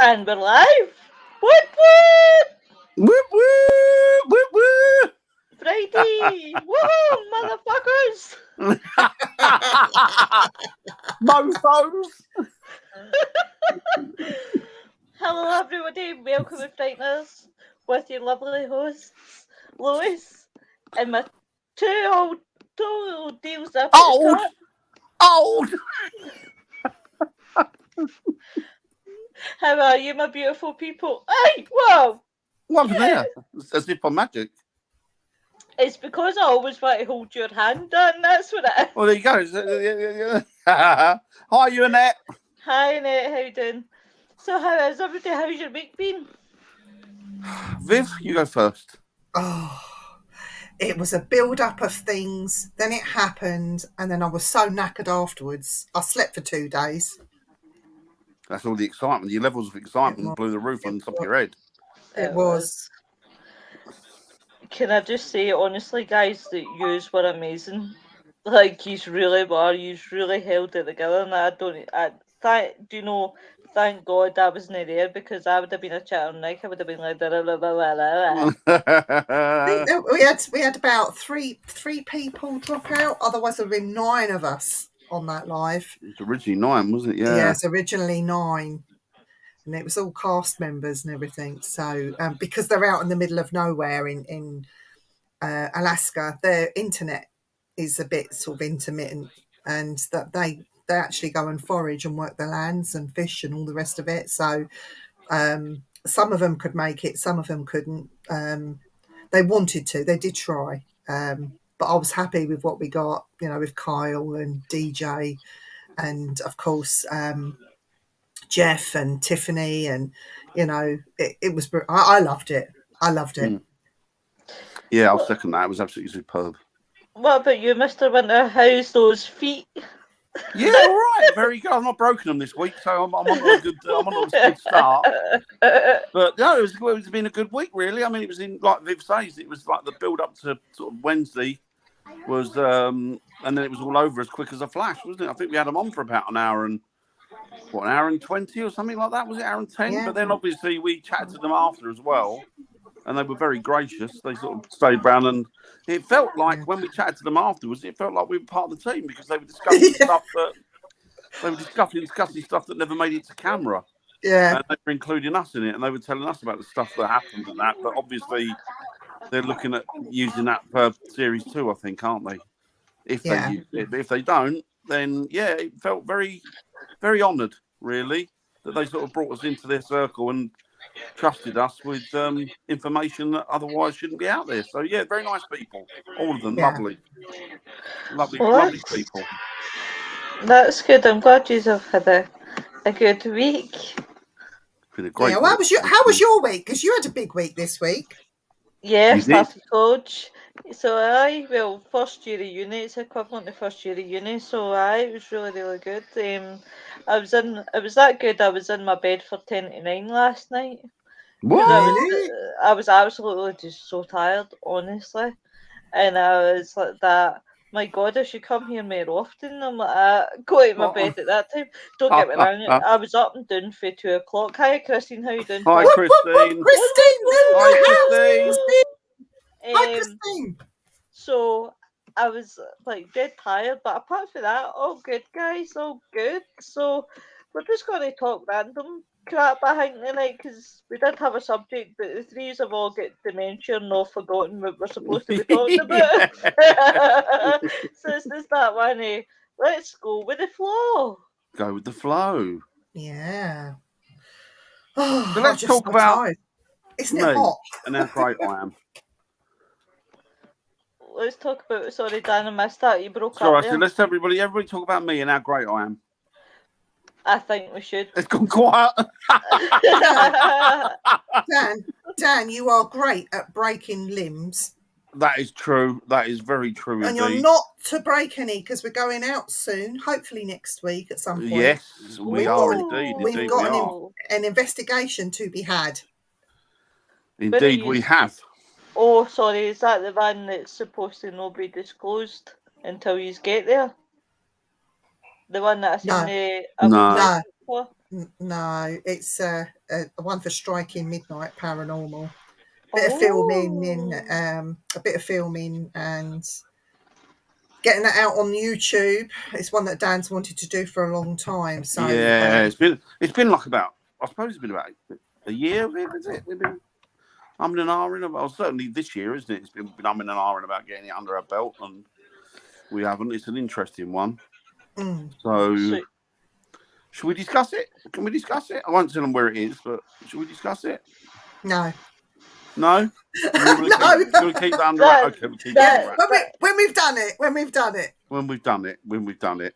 And we're live. Whoop whoop! Whoop whoop whoop whoop! Friday! Woohoo, motherfuckers! Mofos! Hello, everybody. Welcome to Frightners with your lovely hosts, Lois, and my two old deals up at the top. Old! How are you, my beautiful people? Hey, whoa! What's there? As if for magic. It's because I always want to hold your hand, and that's what it is. Well, there you go. Hi, you Annette. Hi, Annette. How you doing? So, how is everybody? How's your week been? Viv, you go first. Oh, it was a build-up of things, then it happened, and then I was so knackered afterwards. I slept for 2 days. That's all the excitement. Your levels of excitement blew the roof on top of your head. It was. Can I just say, honestly, guys, that yous were amazing. Like, yous really were. Yous really held it together. And thank God I wasn't there, because I would have been a child Nick. I would have been like, I think we had about three people drop out. Otherwise, there would have been 9 of us on that live. It's originally 9, wasn't it? Yeah. Yes, originally 9. And it was all cast members and everything. So, because they're out in the middle of nowhere in Alaska, their internet is a bit sort of intermittent, and that they actually go and forage and work the lands and fish and all the rest of it. So, some of them could make it, some of them couldn't. They wanted to, they did try, but I was happy with what we got. With Kyle and DJ, and of course. Jeff and Tiffany, and it was. I loved it. I loved it. Yeah, I'll second that. It was absolutely superb. What about you, Mr. Winter? How's those feet? Yeah, all right, very good. I've not broken them this week, so I'm on a good. I'm on a good start. But no, it's been a good week, really. I mean, it was like Viv says, it was like the build up to sort of Wednesday was, and then it was all over as quick as a flash, wasn't it? I think we had them on for about an hour and. An hour and 20 or something like that? Was it hour and 10? Yeah. But then obviously we chatted to them after as well, and they were very gracious. They sort of stayed around, and it felt like when we chatted to them afterwards, it felt like we were part of the team, because they were discussing stuff that never made it to camera. Yeah, and they were including us in it, and they were telling us about the stuff that happened and that. But obviously they're looking at using that for series 2, I think, aren't they? If they use it, but if they don't, then it felt very, very honoured, really, that they sort of brought us into their circle and trusted us with information that otherwise shouldn't be out there. So very nice people, all of them, lovely people. That's good. I'm glad you have had a good week. It's been a great week. How was your week? Because you had a big week this week. Yeah, started college. So first year of uni, it's equivalent to first year of uni. So it was really, really good. It was that good. I was in my bed for 10 to 9 last night. What? I was absolutely just so tired, honestly. And I was like that. My God, I should come here more often. I'm like, go to my bed at that time. Don't get me wrong. I was up and down for 2 o'clock. Hi, Christine. How you doing? Hi, Christine. Hi, Christine. So I was like dead tired, but apart from that, all good, guys. All good. So we're just going to talk random crap, I think, tonight, because we did have a subject, but the threes have all got dementia and not forgotten what we're supposed to be talking about. So it's just that one. Let's go with the flow. Go with the flow. Yeah. Oh, so let's talk about Isn't it hot? And how great I am. Let's talk about. Sorry, Dan, I missed that. You broke up. Sorry, so let's everybody talk about me and how great I am. I think we should. It's gone quiet. Dan, you are great at breaking limbs. That is true. That is very true. And indeed. You're not to break any, because we're going out soon, hopefully next week at some point. Yes, we are indeed. We've got an investigation to be had. Indeed, we have. Oh, sorry, is that the one that's supposed to not be disclosed until you get there? The one that I seen No. No, it's a one for Striking Midnight Paranormal. A bit of filming and getting that out on YouTube. It's one that Dan's wanted to do for a long time. So Yeah, it's been like about, I suppose it's been about a year of it, is it? We've been umming and ahhing about, well, certainly this year, isn't it? It's been umming and ahhing about getting it under our belt, and we haven't. It's an interesting one. So, should we discuss it? Can we discuss it? I won't tell them where it is, but should we discuss it? No. No? No. We'll keep that under our, okay, we'll keep that under our. When we've done it. When we've done it.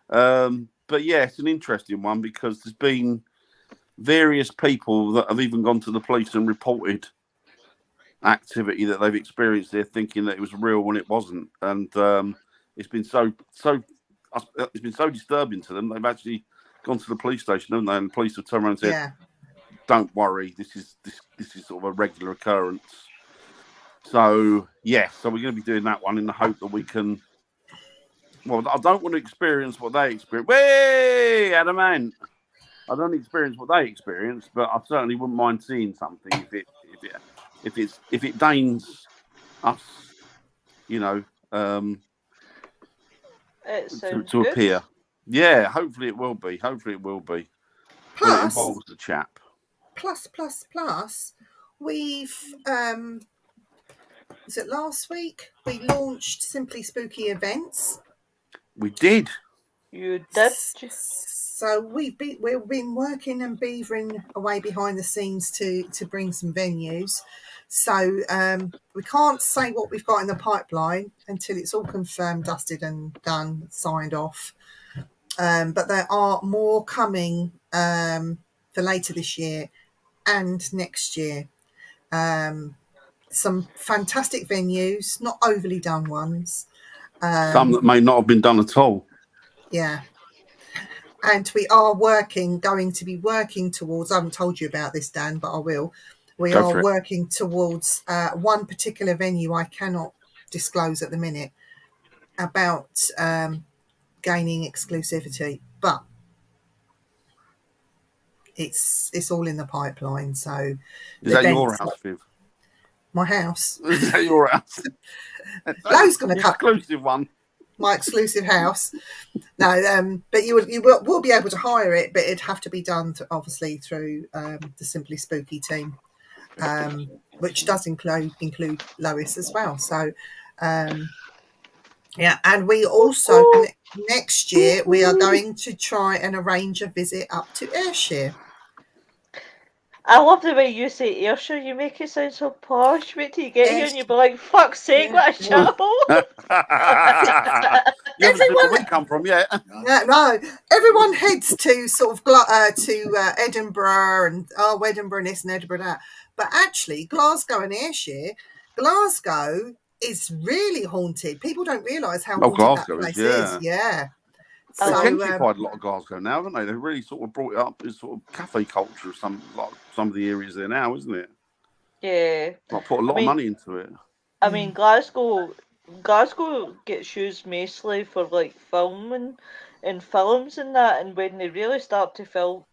But yeah, it's an interesting one because there's been various people that have even gone to the police and reported activity that they've experienced there, thinking that it was real when it wasn't, and it's been so disturbing to them. They've actually gone to the police station, haven't they? And the police have turned around and said, Yeah. "Don't worry, this is sort of a regular occurrence." So yeah, so we're going to be doing that one in the hope that we can. Well, I don't want to experience what they experience. Way, Adamant. I don't experience what they experience, but I certainly wouldn't mind seeing something if it deigns us, you know, to appear. Yeah, hopefully it will be. Plus, when it involves the chap. Plus, we've was it last week? We launched Simply Spooky Events. We did. You did. So we've been working and beavering away behind the scenes to bring some venues. So we can't say what we've got in the pipeline until it's all confirmed, dusted and done, signed off. But there are more coming for later this year and next year. Some fantastic venues, not overly done ones. Some that may not have been done at all. Yeah. And we are going to be working towards, I haven't told you about this, Dan, but I will. We are working towards one particular venue I cannot disclose at the minute about gaining exclusivity, but it's all in the pipeline. So is that your house, Viv? My house. Is that your house? Lo's going to cut exclusive one. My exclusive house. No, but you will be able to hire it, but it'd have to be done obviously through the Simply Spooky team, which does include Lois as well. So, yeah, and we also next year we are going to try and arrange a visit up to Ayrshire. I love the way you say Ayrshire. You make it sound so posh. Wait till you get here and you'll be like, fuck's sake, what a shithole. You haven't seen where we come from yet. No, everyone heads to sort of Edinburgh and Edinburgh this and Edinburgh that. But actually, Glasgow and Ayrshire, Glasgow is really haunted. People don't realise how haunted Glasgow that place is. Yeah. They've gentrified a lot of Glasgow now, haven't they? They've really sort of brought it up as sort of cafe culture of some of the areas there now, isn't it? Yeah. Like put a lot of money into it. I mean, Glasgow gets used mostly for like filming and films and that, and when they really start to film,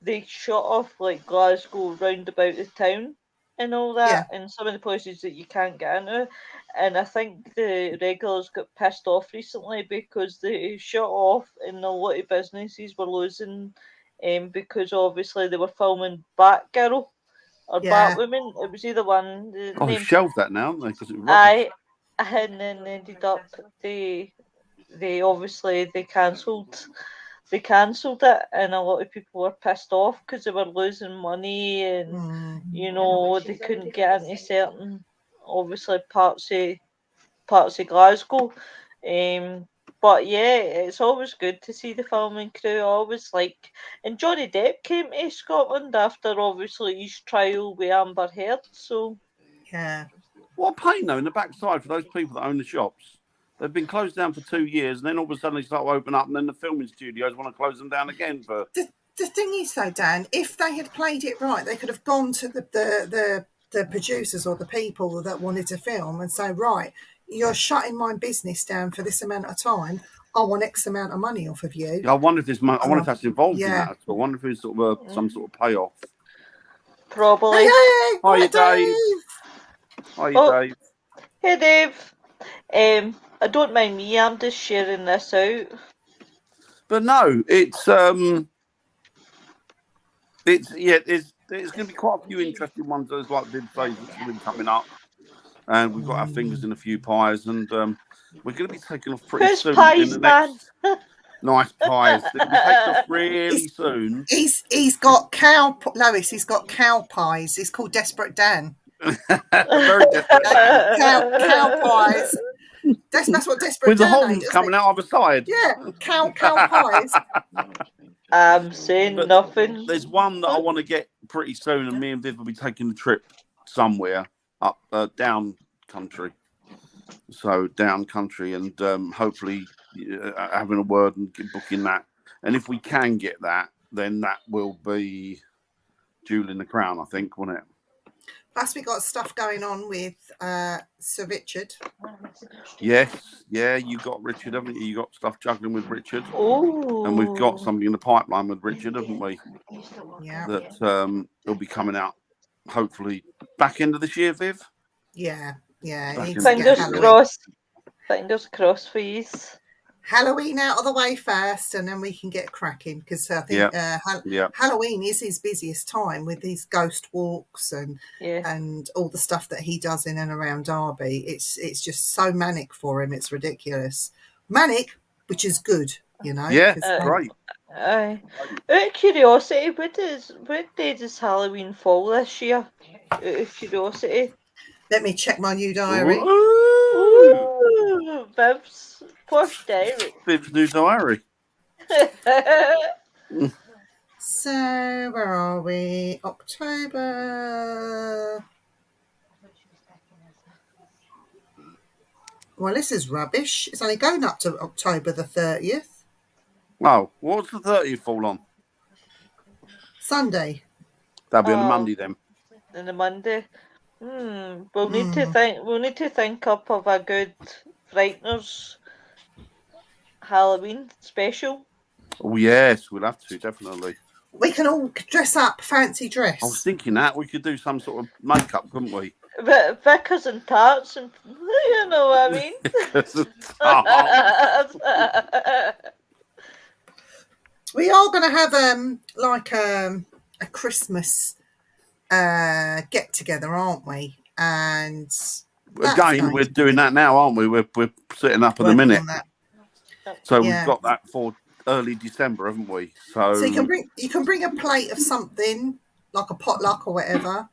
they shot off like Glasgow round about the town and all that, and some of the places that you can't get into. And I think the regulars got pissed off recently because they shut off and a lot of businesses were losing because obviously they were filming Batgirl or Batwoman. It was either one. They've shelved that now, haven't they? Because it was and then ended up they obviously they cancelled it, and a lot of people were pissed off because they were losing money and they couldn't get into certain obviously parts of Glasgow. But yeah, it's always good to see the filming crew. And Johnny Depp came to Scotland after obviously his trial with Amber Heard. So yeah, what a pain though in the backside for those people that own the shops. They've been closed down for 2 years, and then all of a sudden they start to open up, and then the filming studios want to close them down again for. The thing is, though, Dan, if they had played it right, they could have gone to the producers or the people that wanted to film and say, right, you're shutting my business down for this amount of time. I want X amount of money off of you. Yeah, I wonder if there's I wonder if that's involved in Yeah. that. I wonder if there's sort of some sort of payoff. Probably. Hey, hey, Hiya, right, Dave. Hiya, Oh. Dave. Hey, Dave. I don't mind me. I'm just sharing this out. But no, it's there's going to be quite a few interesting ones. There's like Viv says that's going to be coming up, and we've got our fingers in a few pies, and we're going to be taking off pretty Who's soon. pies, man? Nice pies. They're going to be taking off really soon. He's got cow, Lois. He's got cow pies. It's called Desperate Dan. Very desperate. Cow pies. That's what Desperate With the Dan horns coming out either side. Yeah, cow pies. I'm saying But nothing. There's one that I want to get pretty soon, and me and Viv will be taking a trip somewhere up down country. So down country, and hopefully having a word and booking that. And if we can get that, then that will be Jewel in the Crown, I think, won't it? Plus, we got stuff going on with Sir Richard. Yes, yeah, you got Richard, haven't you? You got stuff juggling with Richard. Oh. And we've got something in the pipeline with Richard, haven't we? Yeah. That will be coming out hopefully back end of this year, Viv. Yeah. Fingers crossed. Fingers crossed for you. Halloween out of the way first, and then we can get cracking, because I think Halloween is his busiest time with these ghost walks and all the stuff that he does in and around Derby. It's just so manic for him. It's ridiculous. Manic, which is good, you know. Yeah, great. Out of curiosity, what day does Halloween fall this year? Out of curiosity. Let me check my new diary. Ooh, Viv's posh diary. Viv's new diary. So, where are we? October. Well, this is rubbish. It's only going up to October the 30th. Oh, what's the 30th fall on? Sunday. That'll be on a Monday then. On a Monday. We'll need to think. We'll need to think up of a good Frightners Halloween special. Oh yes, we'll have to, definitely. We can all dress up, fancy dress. I was thinking that we could do some sort of makeup, couldn't we? Vickers and tarts, and you know what I mean. We are going to have a Christmas get together, aren't we? And again, we're doing that now, aren't we? We're setting up in a minute. So we've got that for early December, haven't we? So you can bring a plate of something like a potluck or whatever.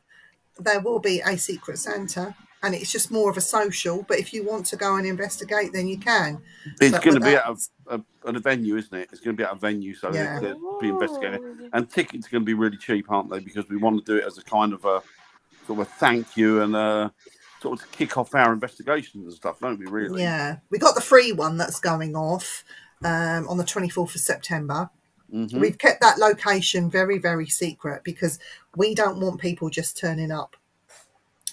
There will be a Secret Santa, and it's just more of a social. But if you want to go and investigate, then you can. It's going to be at a venue, isn't it? It's going to be at a venue, so they'll be investigating. And tickets are going to be really cheap, aren't they? Because we want to do it as a kind of a sort of a thank you and sort of to kick off our investigations and stuff, don't we? Really? Yeah, we got the free one that's going off on the 24th of September. Mm-hmm. We've kept that location very, very secret because we don't want people just turning up.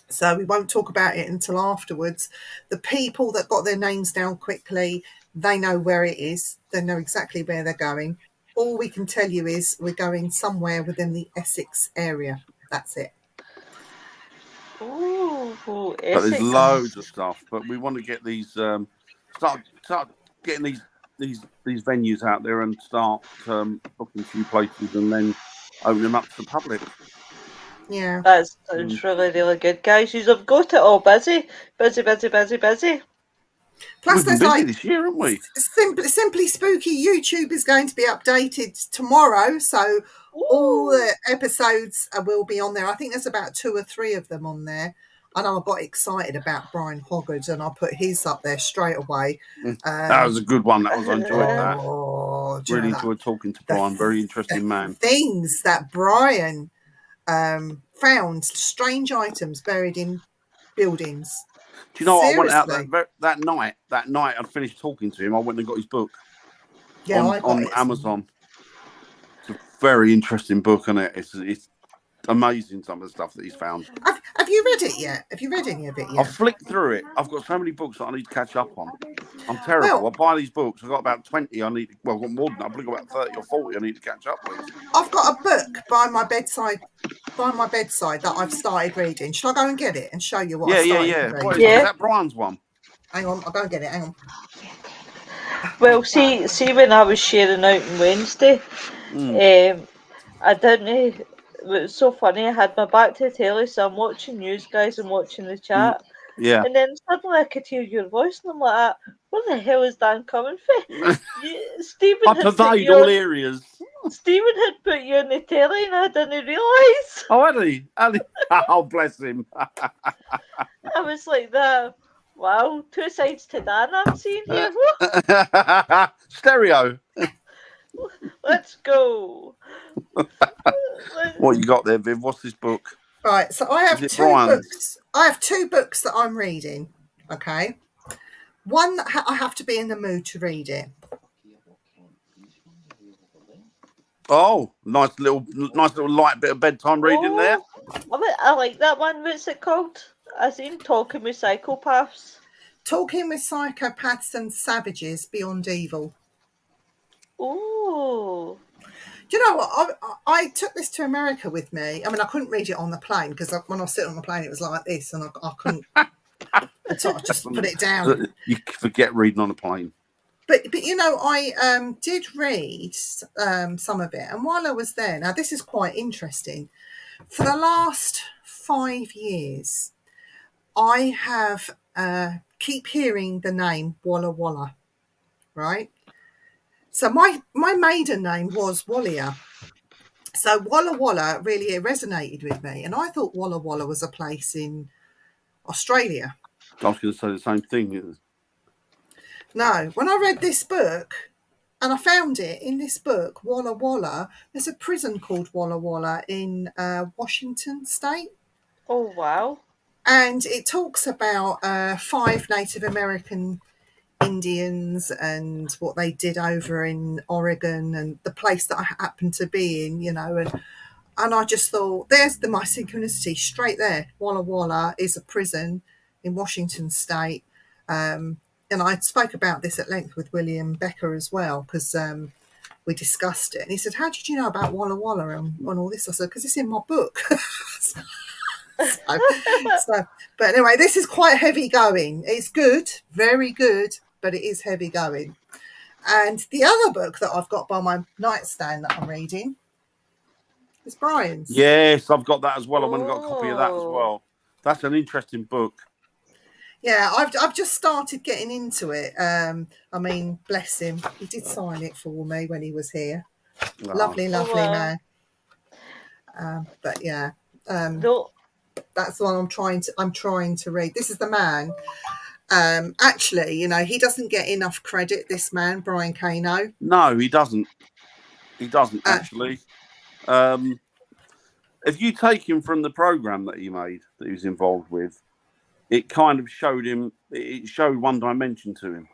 So we won't talk about it until afterwards. The people that got their names down quickly, they know where it is. They know exactly where they're going. All we can tell you is we're going somewhere within the Essex area. That's it. Ooh, but there's loads of stuff. But we want to get these start getting these venues out there and start booking a few places and then open them up to the public. Yeah, that sounds really, really good, guys. You've got it all busy. Plus, we've been busy this year, haven't we? Simply Spooky YouTube is going to be updated tomorrow, so all the episodes will be on there. I think there's about 2 or 3 of them on there. I know I got excited about Brian Hoggard and I put his up there straight away. That was a good one. I enjoyed that. Really enjoyed talking to Brian. Very interesting man. Things that Brian found, strange items buried in buildings. Do you know what? I went out that night. That night I'd finished talking to him. I went and got his book on Amazon. It's a very interesting book, isn't it? It's amazing. Some of the stuff that he's found. Have you read it yet? Have you read any of it I've yet? flicked through it. I've got so many books that I need to catch up on. I'm terrible. Well, I buy these books. I've got about 20. I need. Well, I've got more than that. I've probably got about 30 or 40. I need to catch up with. I've got a book by my bedside that I've started reading. Shall I go and get it and show you what I started reading? What is it? Is that Brian's one? Hang on, I'll go and get it. Hang on. Well, see when I was sharing out on Wednesday, I didn't. It was so funny. I had my back to the telly, so I'm watching you guys and watching the chat. Yeah. And then suddenly I could hear your voice, and I'm like, "Where the hell is Dan coming from?" Stephen I had pervade all areas. Stephen had put you on the telly, and I didn't realise. Oh, had he? Oh, bless him. I was like that. Wow, two sides to Dan I'm seeing here. Stereo. Let's go. What you got there, Viv? What's this book? Right, so I have two books. I have two books that I'm reading. Okay, one I have to be in the mood to read it. Oh, nice little light bit of bedtime reading there. I like that one. What's it called? I seen Talking with Psychopaths. Talking with Psychopaths and Savages Beyond Evil. Ooh. Do you know what? I took this to America with me. I mean, I couldn't read it on the plane because when I was sitting on the plane, it was like this, and I couldn't. I sort of just put it down. You forget reading on a plane. But you know, I did read some of it, and while I was there, now this is quite interesting. For the last 5 years, I have keep hearing the name Walla Walla, right? So my maiden name was Wallia. So Walla Walla really resonated with me, and I thought Walla Walla was a place in Australia. I was going to say the same thing. No, when I read this book, and I found it in this book, Walla Walla, there's a prison called Walla Walla in Washington State. Oh, wow. And it talks about 5 Native American Indians and what they did over in Oregon and the place that I happened to be in, you know, and I just thought, there's my synchronicity straight there. Walla Walla is a prison in Washington State. And I spoke about this at length with William Becker as well, because we discussed it. And he said, how did you know about Walla Walla and all this? I said, because it's in my book. But anyway, this is quite heavy going. It's good, very good, but it is heavy going. And the other book that I've got by my nightstand that I'm reading is Brian's. Yes, I've got that as well. I've only got a copy of that as well. That's an interesting book. Yeah, I've just started getting into it. I mean, bless him. He did sign it for me when he was here. Oh. Lovely man. But yeah. That's the one I'm trying to read. This is the man. Actually, you know, he doesn't get enough credit, this man, Brian Kano. No, he doesn't. He doesn't actually. If you take him from the program that he made, that he was involved with, it kind of showed him. It showed one dimension to him.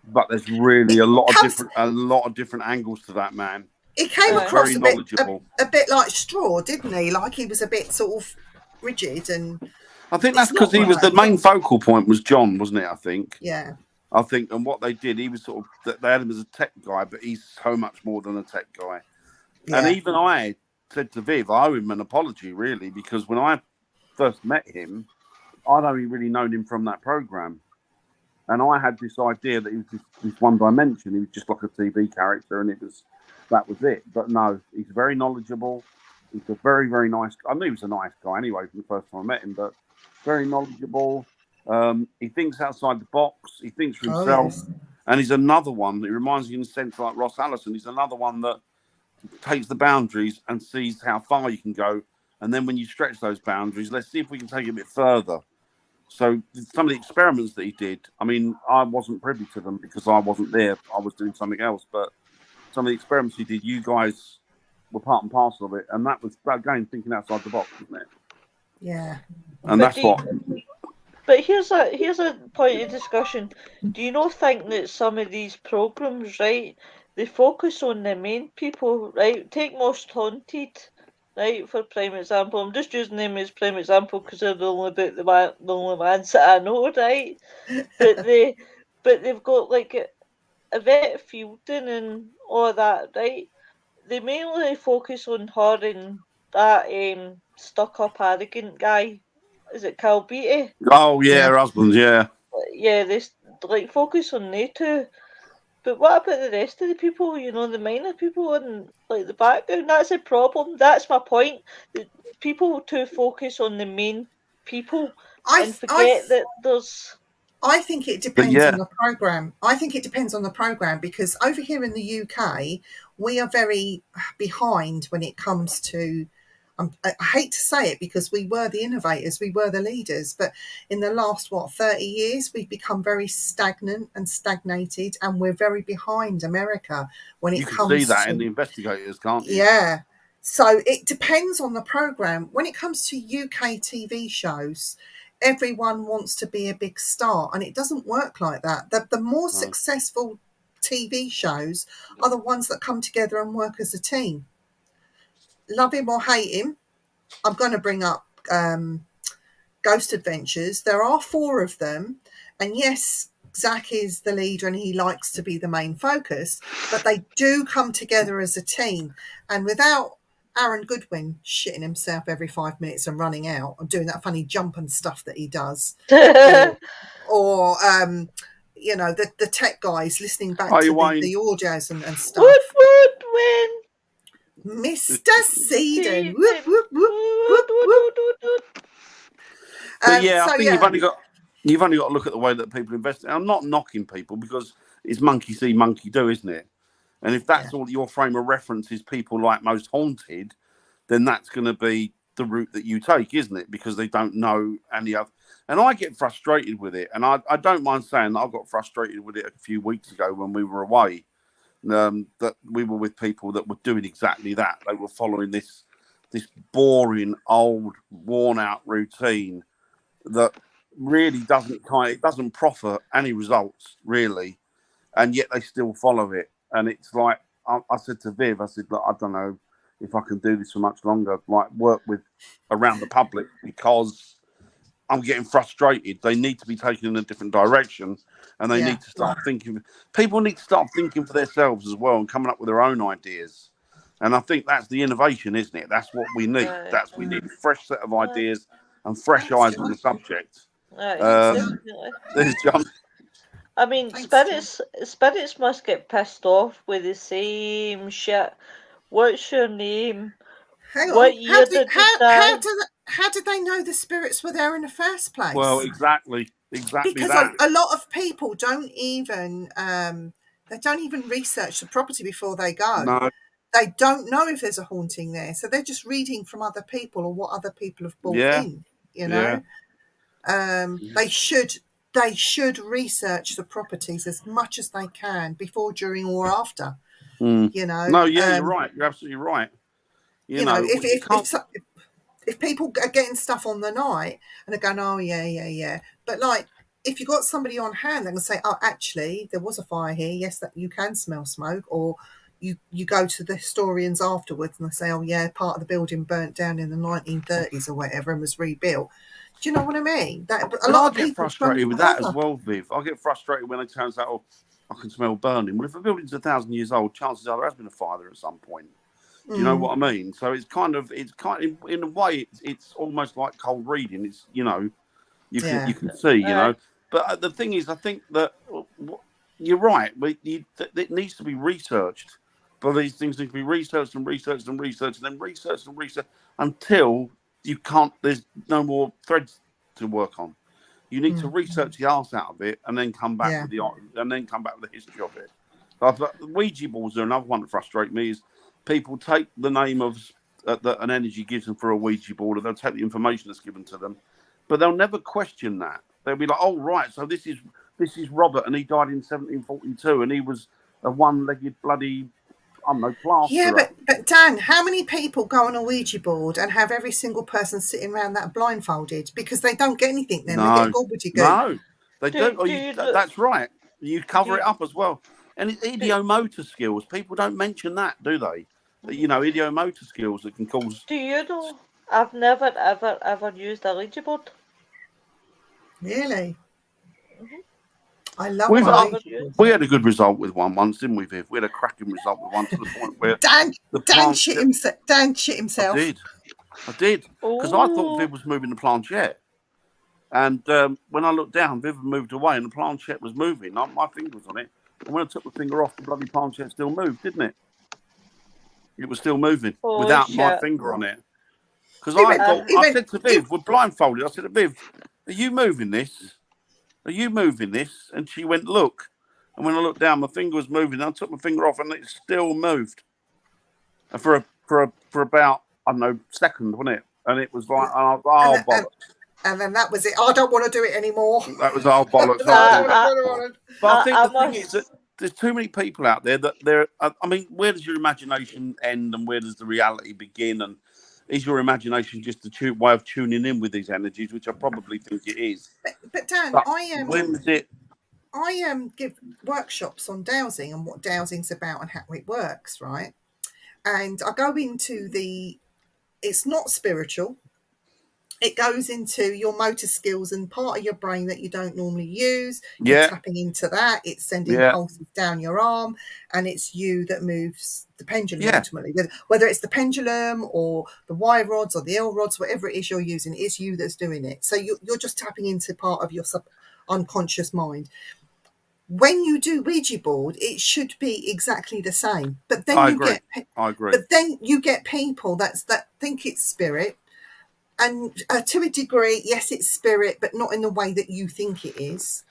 But there's really a lot of different angles to that man. He came across a bit like Straw, didn't he? Like he was a bit sort of rigid, and I think that's because he was the main focal point was John, wasn't it? I think. Yeah. I think, and what they did, he was sort of, they had him as a tech guy, but he's so much more than a tech guy. Yeah. And even I said to Viv, I owe him an apology, really, because when I first met him, I'd only really known him from that program. And I had this idea that he was this one dimension. He was just like a TV character, and that was it. But no, he's very knowledgeable. He's a very, very nice guy. I knew he was a nice guy anyway from the first time I met him, but very knowledgeable. He thinks outside the box. He thinks for himself. Oh, yes. And he's another one. It reminds me in a sense like Ross Allison. He's another one that takes the boundaries and sees how far you can go. And then when you stretch those boundaries, let's see if we can take it a bit further. So some of the experiments that he did, I mean, I wasn't privy to them because I wasn't there. I was doing something else. But some of the experiments he did, you guys were part and parcel of it. And that was, again, thinking outside the box, wasn't it? Yeah. And that's what... But here's a point of discussion. Do you not think that some of these programs, right, they focus on the main people, right? Take Most Haunted, right? For prime example, I'm just using them as prime example because they're the only ones that I know, right? But they've got like a vet Fielding and all that, right? They mainly focus on her and that stuck up arrogant guy. Is it Cal Beatty? Oh yeah, Yeah. her husband, yeah. Yeah, they like focus on they two. But what about the rest of the people? You know, the minor people in like the background. That's a problem. That's my point. The people too focus on the main people I and forget that there's. I think it But depends on yeah, the program. I think it depends on the program because over here in the UK, we are very behind when it comes to. I hate to say it because we were the innovators, we were the leaders, but in the last 30 years, we've become very stagnant and stagnated, and we're very behind America when you it can see comes that in the to. investigators, can't you? Yeah. So it depends on the program. When it comes to UK TV shows, everyone wants to be a big star, and it doesn't work like that. The more No. successful TV shows are the ones that come together and work as a team. Love him or hate him, I'm going to bring up Ghost Adventures. There are 4 of them, and yes, Zach is the leader and he likes to be the main focus, but they do come together as a team. And without Aaron Goodwin shitting himself every 5 minutes and running out and doing that funny jump and stuff that he does, or you know, the tech guys listening back to Wayne. the audios and stuff. Would win. Mr. Seedon. Whoop, Season. whoop, whoop, whoop, whoop. But yeah, I So think yeah, you've only got to look at the way that people invest. I'm not knocking people because it's monkey see, monkey do, isn't it? And if that's all your frame of reference is people like Most Haunted, then that's going to be the route that you take, isn't it? Because they don't know any other. And I get frustrated with it. And I don't mind saying that I got frustrated with it a few weeks ago when we were away. That we were with people that were doing exactly that. They were following this boring, old, worn-out routine that really doesn't proffer any results really, and yet they still follow it. And it's like I said to Viv, I said, look, I don't know if I can do this for much longer, like work with around the public, because I'm getting frustrated. They need to be taken in a different direction, and they need to start thinking. People need to start thinking for themselves as well and coming up with their own ideas. And I think that's the innovation, isn't it? That's what we need. We need a fresh set of ideas and fresh eyes on the subject. Definitely. There's John. I mean, spirits must get pissed off with the same shit. What's your name? Hang What on. year did you die? How did they know the spirits were there in the first place? Well, exactly because that. a lot of people don't even research the property before they go. No. They don't know if there's a haunting there, so they're just reading from other people or what other people have bought in. You know, they should research the properties as much as they can before, during, or after. You know. No, yeah, you're right. You're absolutely right. You know, if people are getting stuff on the night and they're going, oh yeah, but like if you've got somebody on hand, they can say, oh, actually, there was a fire here. Yes, that you can smell smoke. Or you go to the historians afterwards and they say, oh yeah, part of the building burnt down in the 1930s or whatever and was rebuilt. Do you know what I mean? A lot of people get frustrated with that as well, Viv. I get frustrated when they turn out, oh, I can smell burning. Well, if a building's 1,000 years old, chances are there has been a fire there at some point. Do you know what I mean? So it's kind of in a way it's almost like cold reading. It's you can see, you know. But the thing is, I think that you're right. It needs to be researched. But these things need to be researched and researched and researched and then researched and researched until you can't. There's no more threads to work on. You need to research the arse out of it and then come back with the history of it. But Ouija boards are another one that frustrate me. Is people take the name of that an energy gives them for a Ouija board, or they'll take the information that's given to them, but they'll never question that. They'll be like, "Oh, right, so this is Robert, and he died in 1742, and he was a one-legged bloody, I don't know, plasterer." Yeah, but Dan, how many people go on a Ouija board and have every single person sitting around that blindfolded because they don't get anything then? No, they get gobbledygook. No, they do. That's right. You cover it up as well. And it's idiomotor skills. People don't mention that, do they? idiomotor skills that can cause. Do you know? I've never ever used a Ouija board. Really? Mhm. I love We've my Never Ouija used. board. we had a good result with one once, didn't we, Viv? We had a cracking result with one to the point where Dan the Dan plant. shit himself. Dan shit himself. I did, because I thought Viv Oh, was moving the planchette, and when I looked down, Viv had moved away, and the planchette was moving. My finger was on it, and when I took my finger off, the bloody planchette still moved, didn't it? It was still moving holy without my shit! finger on it. Because He I went. thought, He I went. said to He, Viv, we're blindfolded. I said to Viv, "Are you moving this? Are you moving this?" And she went, "Look." And when I looked down, my finger was moving. I took my finger off, and it still moved. And for about, I don't know, second, wasn't it? And it was like, oh and, bollocks. and then that was it. I don't want to do it anymore. That was oh bollocks. But I think I the thing is that must. there's too many people out there that they're. I mean, where does your imagination end and where does the reality begin? And is your imagination just a way of tuning in with these energies, which I probably think it is? But Dan, But I when was it? give workshops on dowsing and what dowsing's about and how it works, right? And I go into it's not spiritual. It goes into your motor skills and part of your brain that you don't normally use. You're Yeah, tapping into that. It's sending yeah, pulses down your arm, and it's you that moves the pendulum yeah. ultimately. Whether it's the pendulum or the Y rods or the L rods, whatever it is you're using, it's you that's doing it. So you're just tapping into part of your unconscious mind. When you do Ouija board, it should be exactly the same. But then I you agree. get I agree. people that think it's spirit. And to a degree, yes, it's spirit, but not in the way that you think it is.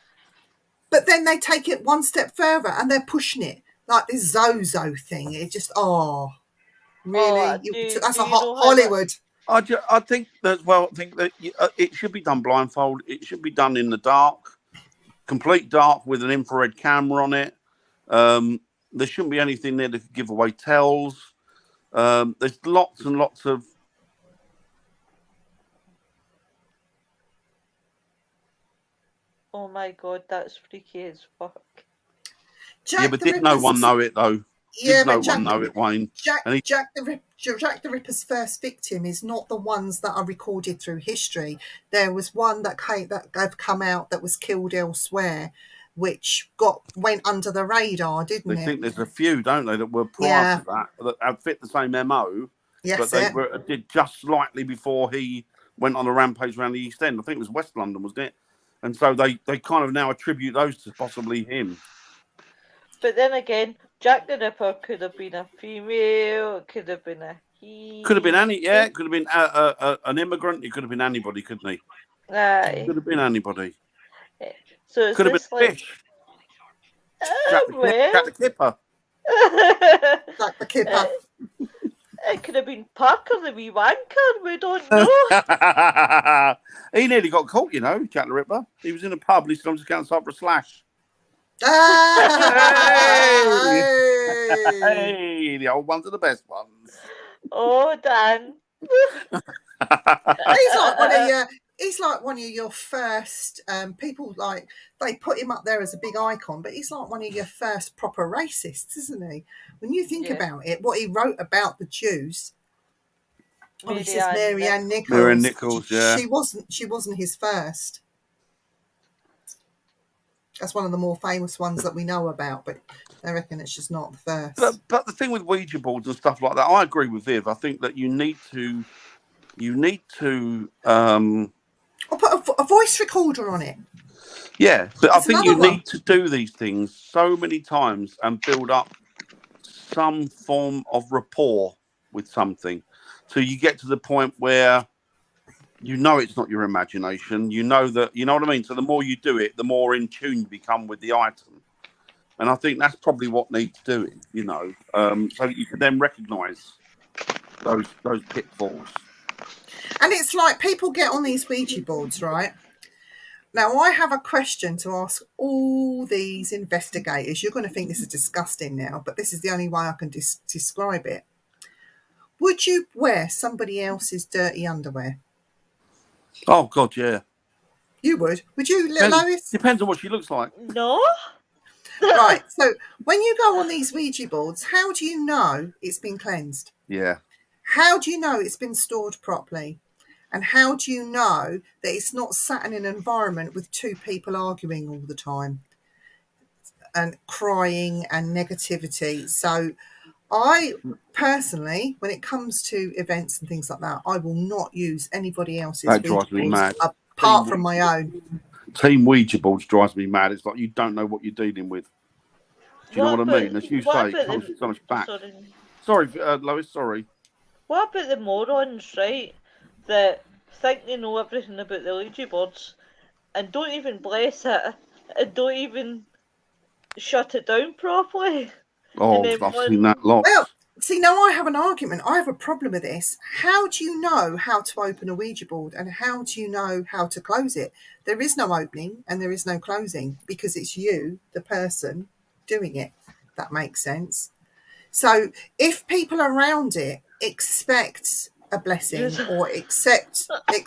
But then they take it one step further and they're pushing it like this Zozo thing. It just, really? Do That's a you know how much? Hollywood. I think that it should be done blindfold. It should be done in the dark, complete dark with an infrared camera on it. There shouldn't be anything there that could give away tells. There's lots and lots of. Oh my god, that's freaky as fuck. Yeah, but did no one know it though? Yeah, Did no but Jack, one know it, Wayne? And he, Jack the Ripper's first victim is not the ones that are recorded through history. There was one that have come out that was killed elsewhere, which went under the radar, didn't they it? think there's a few, don't they, that were prior to that have fit the same MO, but they did just slightly before he went on a rampage around the East End. I think it was West London, wasn't it? And so they kind of now attribute those to possibly him. But then again, Jack the Ripper could have been a female. It could have been a he. Could have been any, yeah. It could have been an immigrant. It could have been anybody, couldn't he? Could have been anybody. So it's Could have been this a like. fish. Jack the Kipper. Jack the Kipper. It could have been Parker the wee wanker. We don't know. He nearly got caught, you know, Jack the Ripper. He was in a pub. And he said, "I'm just going outside for a slash." Hey, the old ones are the best ones. Oh, Dan. He's like one of your first people. Like they put him up there as a big icon, but he's like one of your first proper racists, isn't he? When you think about it, what he wrote about the Jews. Mary Ann Nichols. Mary Ann Nichols, yeah. She wasn't his first. That's one of the more famous ones that we know about, but I reckon it's just not the first. But the thing with Ouija boards and stuff like that, I agree with Viv. I think that you need to I'll put a voice recorder on it. Yeah, but I think you need to do these things so many times and build up some form of rapport with something. So you get to the point where you know it's not your imagination. You know what I mean? So the more you do it, the more in tune you become with the item. And I think that's probably what needs doing, you know, so that you can then recognise those pitfalls. And it's like people get on these Ouija boards, right? Now, I have a question to ask all these investigators. You're going to think this is disgusting now, but this is the only way I can describe it. Would you wear somebody else's dirty underwear? Oh, God, yeah. You would? Would you, Lois? Depends on what she looks like. No. Right. So when you go on these Ouija boards, how do you know it's been cleansed? Yeah. How do you know it's been stored properly? And how do you know that it's not sat in an environment with two people arguing all the time and crying and negativity? So I personally, when it comes to events and things like that, I will not use anybody else's That Ouija drives me boards mad. apart from my own. Team Ouija boards drives me mad. It's like you don't know what you're dealing with. Do you know what I mean? As you say, it comes so much back. Sorry, Lois, sorry. What about the morons, right, that think they know everything about the Ouija boards and don't even bless it and don't even shut it down properly? Oh, I've seen that lots. Well, see, now I have an argument. I have a problem with this. How do you know how to open a Ouija board and how do you know how to close it? There is no opening and there is no closing because it's you, the person, doing it. That makes sense. So if people around it expect a blessing or expect like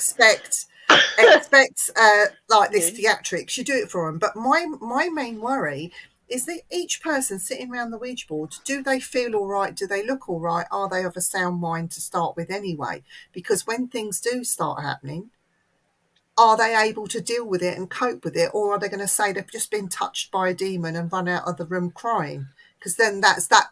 this theatrics, you do it for them. But my main worry is that each person sitting around the Ouija board, do they feel all right? Do they look all right? Are they of a sound mind to start with anyway? Because when things do start happening, are they able to deal with it and cope with it? Or are they going to say they've just been touched by a demon and run out of the room crying? Because then that's that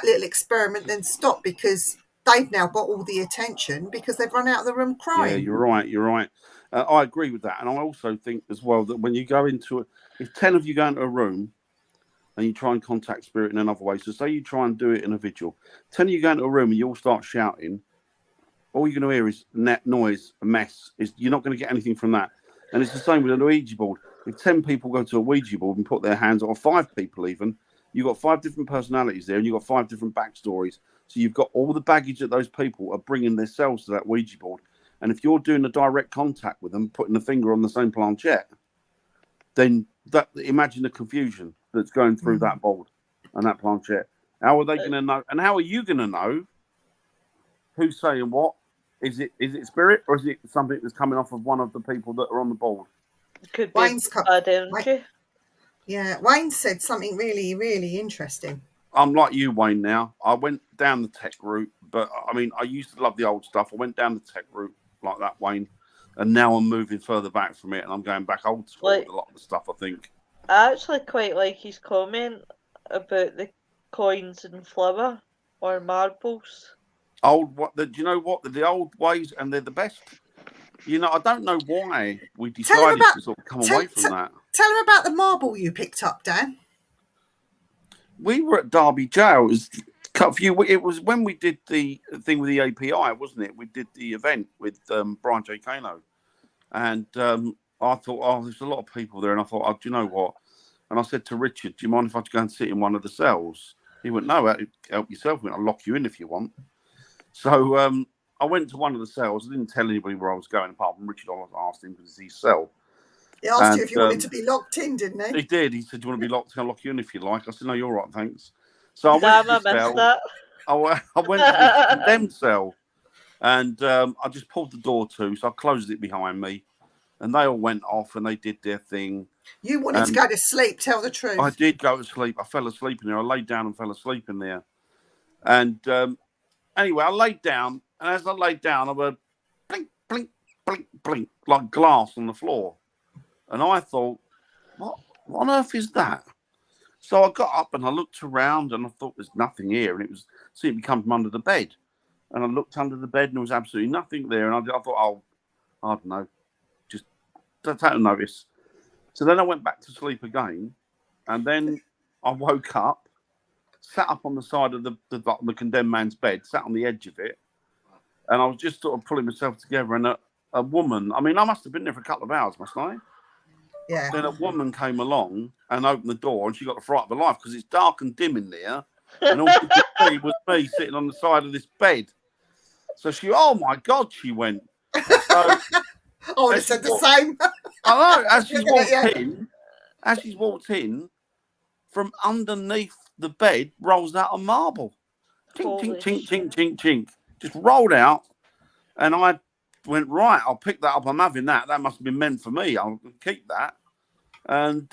little experiment then stopped because they've now got all the attention because they've run out of the room crying. Yeah, you're right. I agree with that. And I also think as well that when you go into it, if 10 of you go into a room and you try and contact spirit in another way, so say you try and do it in a vigil, 10 of you go into a room and you all start shouting, all you're going to hear is net noise, a mess. You're not going to get anything from that. And it's the same with a Ouija board. If 10 people go to a Ouija board and put their hands on, or 5 people even, you've got 5 different personalities there and you've got 5 different backstories. So you've got all the baggage that those people are bringing themselves to that Ouija board. And if you're doing a direct contact with them, putting the finger on the same planchette, then imagine the confusion that's going through that board and that planchette. How are they going to know? And how are you going to know who's saying what? Is it spirit or is it something that's coming off of one of the people that are on the board? Could be bad energy. Yeah, Wayne said something really, really interesting. I'm like you, Wayne, now. I went down the tech route, but I mean, I used to love the old stuff. I went down the tech route like that, Wayne, and now I'm moving further back from it and I'm going back old school with a lot of the stuff, I think. I actually quite like his comment about the coins and flour or marbles. Do you know what? They're the old ways and they're the best. You know, I don't know why we decided to sort of come away from that. Tell him about the marble you picked up, Dan. We were at Derby Jail. It was when we did the thing with the API, wasn't it? We did the event with Brian J. Kano. And I thought, oh, there's a lot of people there. And I thought, oh, do you know what? And I said to Richard, do you mind if I go and sit in one of the cells? He went, no, help yourself. I'll lock you in if you want. So I went to one of the cells. I didn't tell anybody where I was going, apart from Richard. I asked him because it's his cell. He asked you if you wanted to be locked in, didn't he? He did. He said, do you want to be locked? I'll lock you in if you like. I said, no, you're all right, thanks. So I went to the cell. I went to the condemned cell. And I just pulled the door to, so I closed it behind me. And they all went off and they did their thing. You wanted to go to sleep, tell the truth. I did go to sleep. I fell asleep in there. I laid down and fell asleep in there. And anyway, I laid down. And as I laid down, I heard blink, blink, blink, blink, like glass on the floor. And I thought, what on earth is that? So I got up and I looked around and I thought there's nothing here. And it seemed to come from under the bed. And I looked under the bed and there was absolutely nothing there. And I thought, oh, I don't know, just don't take notice. So then I went back to sleep again. And then I woke up, sat up on the side of the condemned man's bed, sat on the edge of it. And I was just sort of pulling myself together. And a woman, I mean, I must have been there for a couple of hours, mustn't I? Yeah. Then a woman came along and opened the door and she got the fright of her life because it's dark and dim in there. And all she could see was me sitting on the side of this bed. So oh my God, she went. So, I would have said the same. I know, as she's walked in, from underneath the bed rolls out a marble. Tink, tink, tink, tink, tink, tink. Just rolled out. And I went, right, I'll pick that up. I'm having that. That must have been meant for me. I'll keep that. And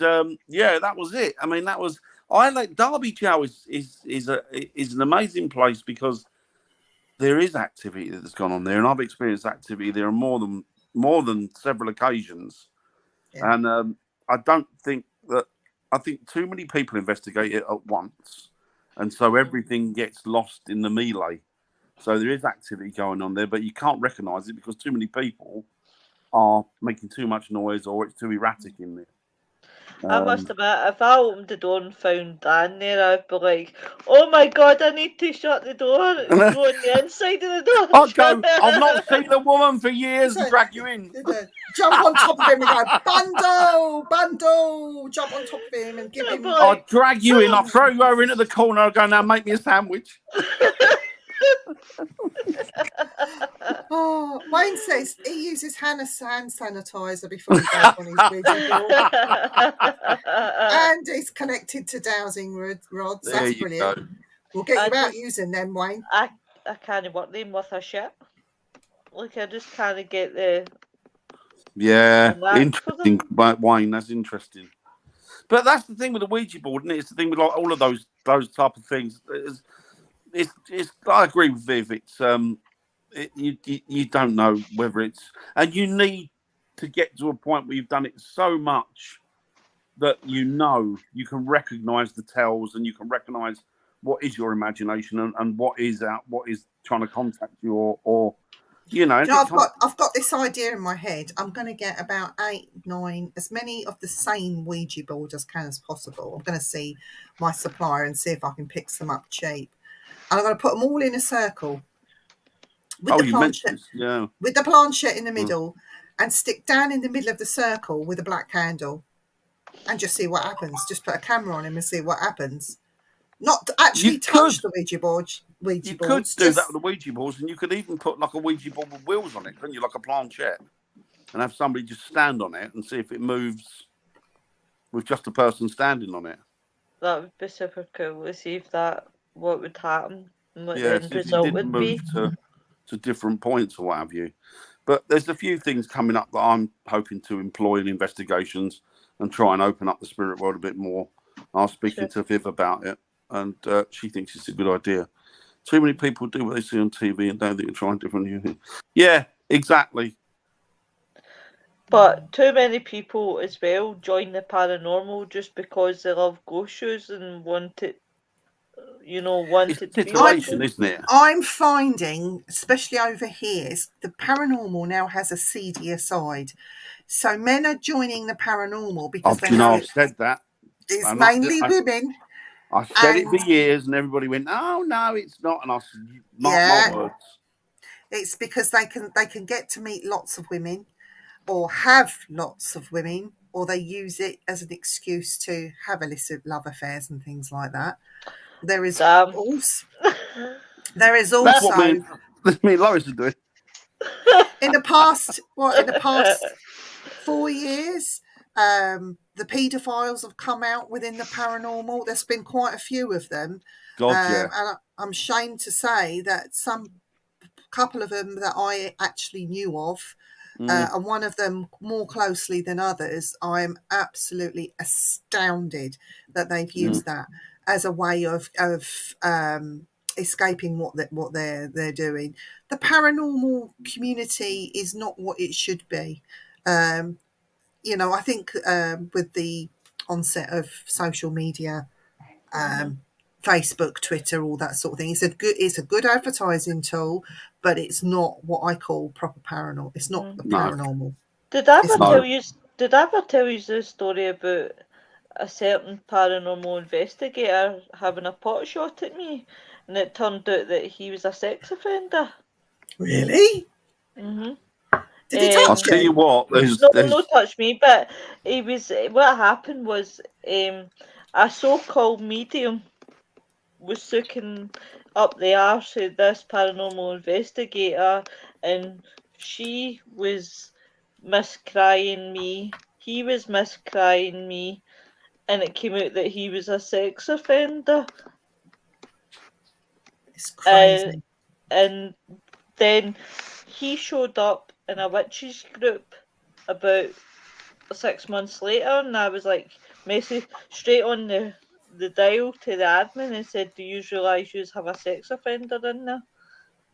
yeah, that was it. I mean, that was I like Derby Joe is an amazing place because there is activity that's gone on there, and I've experienced activity there on more than several occasions. Yeah. And I don't think that I think too many people investigate it at once, and so everything gets lost in the melee. So there is activity going on there, but you can't recognise it because too many people are making too much noise or it's too erratic in there. I must admit, if I opened the door and found Dan there, I'd be like, "Oh my god, I need to shut the door and go on the inside of the door." I'd go, I've not seen the woman for years and So, drag you in. jump on top of him and go, bundle, jump on top of him and give I'd be him. I'd like, drag you in, I'd throw you over into the corner, I'd go, now make me a sandwich. Oh, Wayne says he uses hand sanitizer before he goes on his Ouija board. And it's connected to dowsing rods. There That's you brilliant. go. We'll get I you out just- using them, Wayne. I can't work them with a shit. Like, I just can't get the Yeah, knack for them. interesting, Wayne, that's interesting. But that's the thing with the Ouija board, isn't it? It's the thing with like all of those type of things. It's I agree with Viv. It's you don't know whether it's, and you need to get to a point where you've done it so much that you can recognise the tells and you can recognise what is your imagination and what is trying to contact you or you know. I've got this idea in my head. I'm going to get about 8, 9, as many of the same Ouija board as possible. I'm going to see my supplier and see if I can pick some up cheap. And I'm going to put them all in a circle with the planchette. Yeah. With the planchette in the middle, and stick down in the middle of the circle with a black candle, and just see what happens. Just put a camera on him and see what happens. Not actually touch the Ouija board. You could do that with the Ouija boards, and you could even put like a Ouija board with wheels on it, couldn't you? Like a planchette, and have somebody just stand on it and see if it moves with just a person standing on it. That would be super cool to see if what would happen and what the Yeah, end see if result it did would be. move to different points or what have you. But there's a few things coming up that I'm hoping to employ in investigations and try and open up the spirit world a bit more. I was speaking to Viv about it, and she thinks it's a good idea. Too many people do what they see on TV and don't think they're trying different new things. Yeah, exactly. But too many people as well join the paranormal just because they love ghost shows and want it, It's a titillation, isn't it? I'm finding, especially over here, the paranormal now has a seedier side. So men are joining the paranormal because they know I've said that. It's mainly women. I said it for years, and everybody went, "Oh no, it's not." And I said, "Mark my words." It's because they can get to meet lots of women, or have lots of women, or they use it as an excuse to have illicit love affairs and things like that. There is also That's what me and Lois are doing. In the past 4 years, the paedophiles have come out within the paranormal. There's been quite a few of them. And I'm ashamed to say that couple of them that I actually knew of, and one of them more closely than others, I'm absolutely astounded that they've used that as a way of escaping what they're doing. The paranormal community is not what it should be. I think with the onset of social media, Facebook, Twitter, all that sort of thing, it's a good advertising tool, but it's not what I call proper paranormal. It's not the paranormal. Did I ever tell you the story about a certain paranormal investigator having a pot shot at me, and it turned out that he was a sex offender? Really? Mhm. Did he touch you? I'll tell you what. No touch me, but he was. What happened was, a so-called medium was sucking up the arse of this paranormal investigator, and she was miscrying me. He was miscrying me, and it came out that he was a sex offender. It's crazy. And then he showed up in a witches group about 6 months later, and I was like, message straight on the dial to the admin and said, "Do you realise you have a sex offender in there?"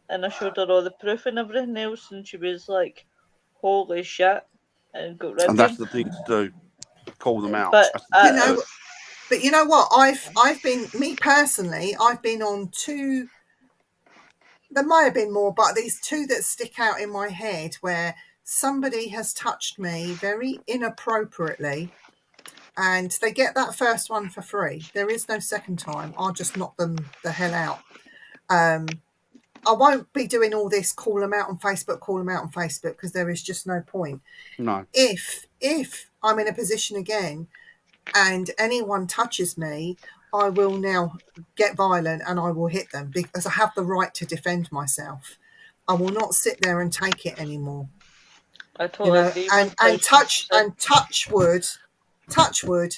And I showed her all the proof and everything else, and she was like, "Holy shit!" and got rid And of that's him. the thing to do. Call them out. But That's the You thing to know, do. but you know what? I've been, me personally, I've been on 2. There might have been more, but these 2 that stick out in my head where somebody has touched me very inappropriately, and they get that first one for free. There is no second time. I'll just knock them the hell out. I won't be doing all this call them out on Facebook, because there is just no point. No. If I'm in a position again and anyone touches me, I will now get violent and I will hit them, because I have the right to defend myself. I will not sit there and take it anymore. I You totally know, agree. and 1000%. touch wood,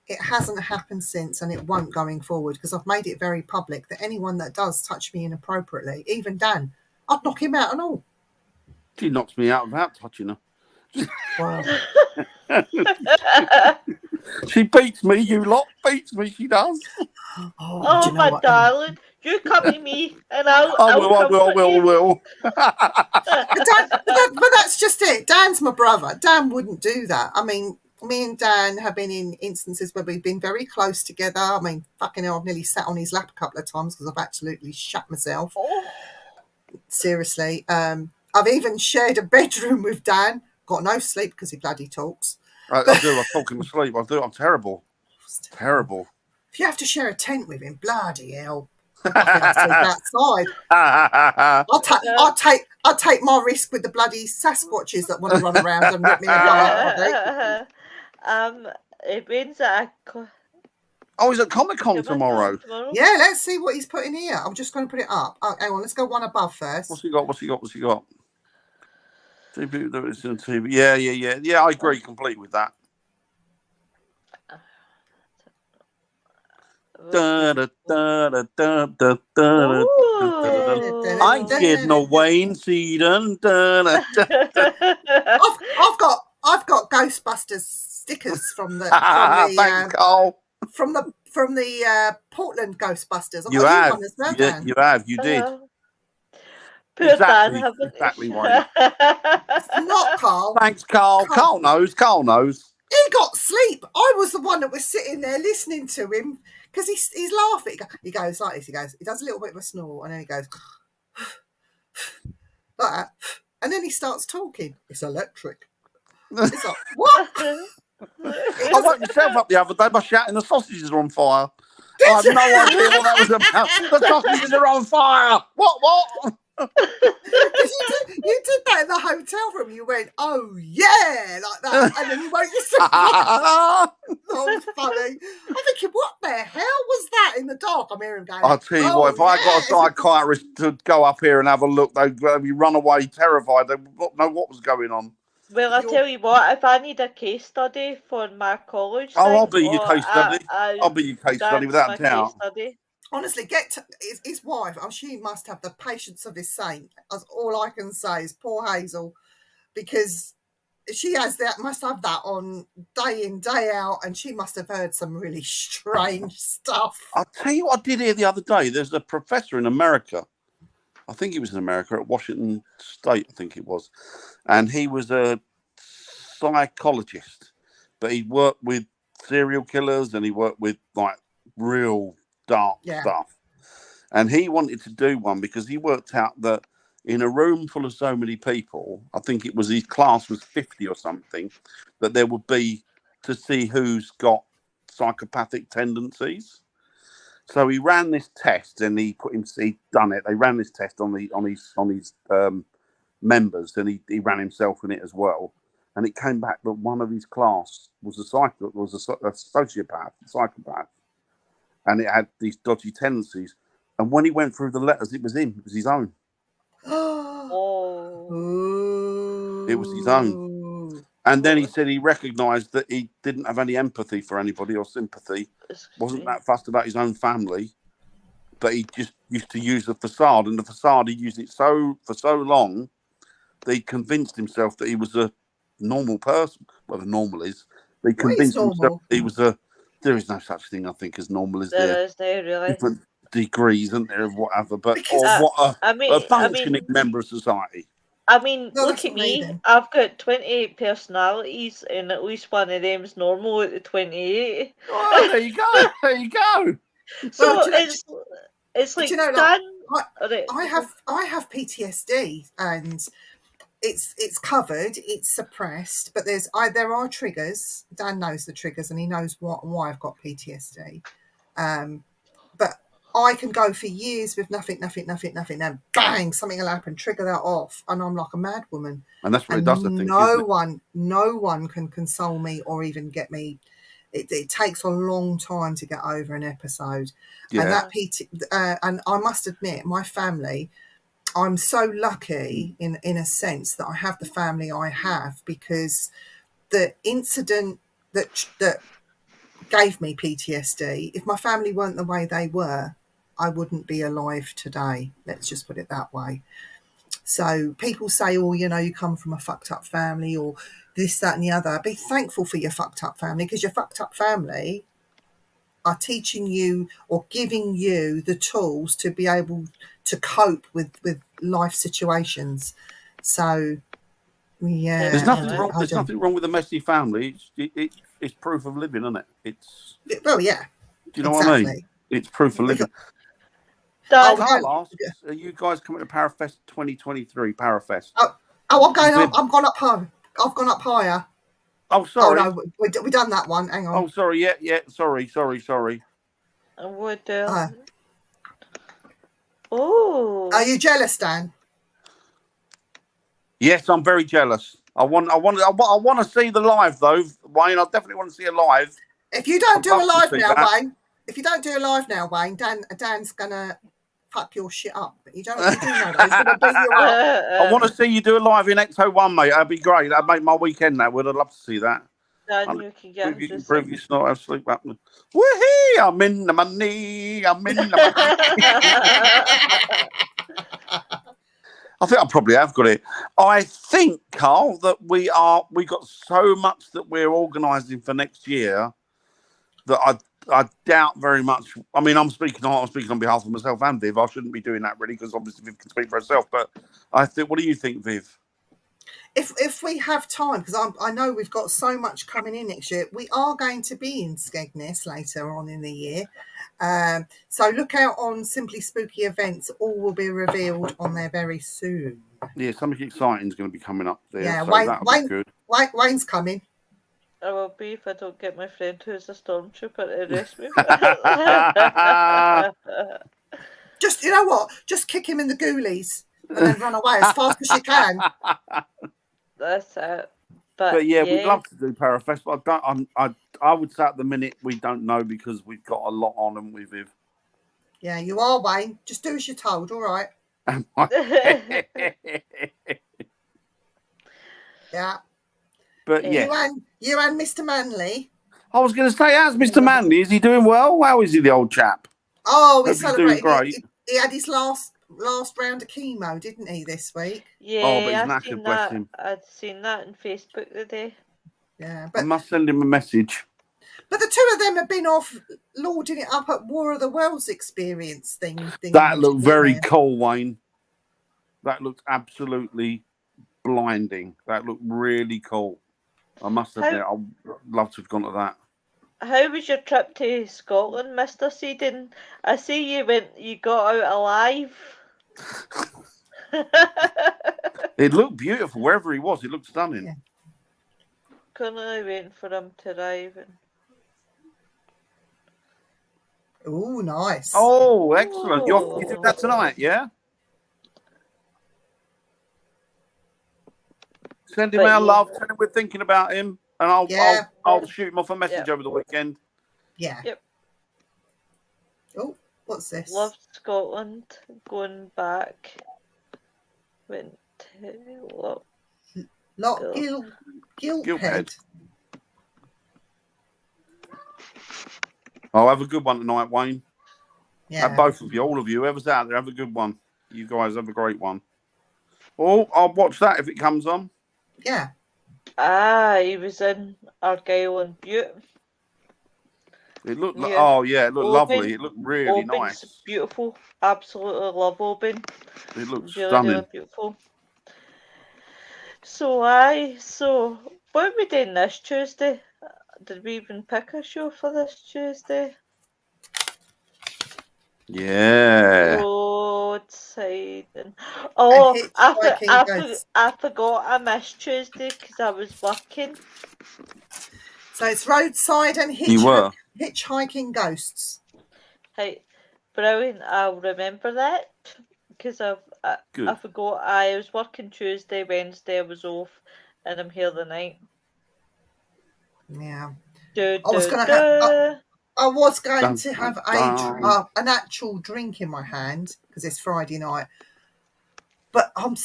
it hasn't happened since, and it won't going forward, because I've made it very public that anyone that does touch me inappropriately, even Dan, I'd knock him out and all. She knocks me out without touching her. Wow. She beats me, you lot. Beats me, she does. Oh, Do you know my what? darling, you come to me and I'll I will. But that's just it. Dan's my brother. Dan wouldn't do that. I mean, me and Dan have been in instances where we've been very close together. I mean, fucking hell, I've nearly sat on his lap a couple of times because I've absolutely shut myself. Oh. Seriously. I've even shared a bedroom with Dan. Got no sleep because he bloody talks. I do. I talk in my sleep. I do. I'm terrible. Terrible. If you have to share a tent with him, bloody hell. I think I'll sleep outside. I'll take my risk with the bloody Sasquatches that want to run around and rip me apart. Ben's at Oh, he's at Comic-Con tomorrow. Yeah, let's see what he's put in here. I'm just going to put it up. Oh, hang on, let's go one above first. What's he got? TV. Yeah, I agree completely with that. I ain't scared no Wayne Seaton. I've got Ghostbusters stickers from the thanks, Carl. from the Portland Ghostbusters. You have. You did. Exactly, Wayne. Not Carl. Thanks, Carl. Carl knows. He got sleep. I was the one that was sitting there listening to him because he's laughing. He goes like this. He does a little bit of a snore, and then he goes like that, and then he starts talking. It's electric. It's like, what? I woke myself up the other day by shouting the sausages are on fire. I have no idea what that was about. The sausages are on fire. What? You did that in the hotel room. You went, oh yeah, like that, and then you woke yourself up. That was funny. I'm thinking, what the hell was that in the dark? I'm hearing him going. I'll tell you what, if I got a psychiatrist to go up here and have a look, they'd be run away terrified. They wouldn't know what was going on. Well, I tell you what, if I need a case study for my college, I'll be your case study. I'll be your case study without doubt. Honestly, his wife. Oh, she must have the patience of his saint. That's all I can say is poor Hazel, because she must have that on day in, day out, and she must have heard some really strange stuff. I'll tell you what I did here the other day. There's a professor in America. I think he was in America at Washington State, I think it was. And he was a psychologist, but he worked with serial killers and he worked with like real dark stuff. And he wanted to do one because he worked out that in a room full of so many people, I think it was his class was 50 or something, that there would be to see who's got psychopathic tendencies. So he ran this test, and he'd done it. They ran this test on his members, and he ran himself in it as well. And it came back that one of his class was a sociopath, psychopath, and it had these dodgy tendencies. And when he went through the letters, it was him. It was his own. It was his own. And then he said he recognised that he didn't have any empathy for anybody or sympathy. Wasn't that fussed about his own family, but he just used to use the facade. And the facade, he used it for so long that he convinced himself that he was a normal person, whatever normal is. He What is convinced himself normal? he was a. There is no such thing, I think, as normal, is there? There is no really. Different degrees, isn't there, of whatever, but Because or what I a mean, I functioning mean, member of society. no, look that's at not me me. then. I've got 28 personalities, and at least one of them's normal at the 28. Oh, there you go. There you go. Well, So do you know, it's do you like know, Dan. like Alright, I have PTSD, and it's covered, it's suppressed, but there are triggers. Dan knows the triggers, and he knows why I've got PTSD. But I can go for years with nothing, and bang, something will happen, trigger that off, and I'm like a mad woman. And that's what it And does, I think, isn't it? no one can console me or even get me. It takes a long time to get over an episode, and Yeah. and I must admit, my family. I'm so lucky in a sense that I have the family I have, because the incident that gave me PTSD, if my family weren't the way they were, I wouldn't be alive today. Let's just put it that way. So people say, oh, you come from a fucked up family, or this, that, and the other. Be thankful for your fucked up family, because your fucked up family are teaching you or giving you the tools to be able to cope with life situations. So yeah, There's nothing Definitely. wrong. There's nothing wrong with a messy family. It's proof of living, isn't it? It's. Well, yeah, Do you know what I mean? exactly. It's proof of living. Dan, Carl asks, "Are you guys coming to Parafest 2023? Parafest?" I'm going up. I've gone up higher. I've gone up higher. Oh, Oh sorry. no, we done that one. Hang on. Oh, sorry. Yeah. Sorry. I would. Are Oh, you jealous, Dan? Yes, I'm very jealous. I want to see the live though, Wayne. I definitely want to see a live. If you don't I'd do a love to live see now, that. Wayne. If you don't do a live now, Wayne, Dan's gonna fuck your shit up. You do know that. He's gonna beat you up. I want to see you do a live in Exo 1, mate. That'd be great. That'd make my weekend. That would. I'd love to see that. Dan, you can get You him can to prove sing. you snort have sleep apnea. Woohoo! I'm in the money. I'm in the money. I think I probably have got it. I think, Carl, that we got so much that we're organising for next year that I doubt very much. I mean, I'm speaking on behalf of myself and Viv. I shouldn't be doing that really, because obviously Viv can speak for herself. But I think, what do you think, Viv? If we have time, because I know we've got so much coming in next year, we are going to be in Skegness later on in the year. So look out on Simply Spooky events. All will be revealed on there very soon. Yeah, something exciting is going to be coming up there. Yeah, so that'll be good. Wayne's coming. I will be if I don't get my friend who's a stormtrooper to arrest me. Just, you know what? Just kick him in the ghoulies and then run away as fast as you can. That's it. But But yeah, we'd love to do Parafest, but I would say at the minute we don't know, because we've got a lot on, and we've. Yeah, you are, Wayne. Just do as you're told, all right? Yeah. But yeah, You and Mr. Manley. I was going to say, how's Mr. Manley? Is he doing well? How is he, the old chap? Oh, we Hope he's doing celebrated. great. He had his last round of chemo, didn't he, this week? Yeah, Oh, but he's I've knackered, seen bless that. him. I'd seen that on Facebook today. Yeah, I but must send him a message. the two of them have been off lording it up at War of the Worlds experience thing. That looked very cool, Wayne. That looked absolutely blinding. That looked really cool. I must admit, I'd love to have gone to that. How was your trip to Scotland, Mr. Seedon? I see you got out alive. It looked beautiful wherever he was. It looked stunning. Yeah. Currently waiting for him to arrive. Oh, nice. Oh, excellent. You do that tonight, yeah? Send him our love. Tell him we're thinking about him, and I'll shoot him off a message over the weekend. Yeah. Yep. Oh, what's this? Loved Scotland. Going back. Went to Gilthead. I'll have a good one tonight, Wayne. Yeah. Both of you, all of you, whoever's out there, have a good one. You guys have a great one. Oh, I'll watch that if it comes on. Yeah. He was in Argyll and Butte. It looked Yeah. oh yeah, it looked lovely. Oban. It looked really Oban's nice. beautiful. Absolutely love Oban. It looked Really, stunning. really beautiful. So what are we doing this Tuesday? Did we even pick a show for this Tuesday? Yeah. Roadside. Oh, Hitchhiking Ghosts. I forgot I missed Tuesday because I was working. So it's Roadside and You were. Hitchhiking Ghosts. Hey, brilliant. I'll remember that because I Good. forgot I was working Tuesday, Wednesday I was off, and I'm here the night. Yeah. Do, I was do, going to have. do. I was going Dun, to have dun. an actual drink in my hand because it's Friday night. But I'm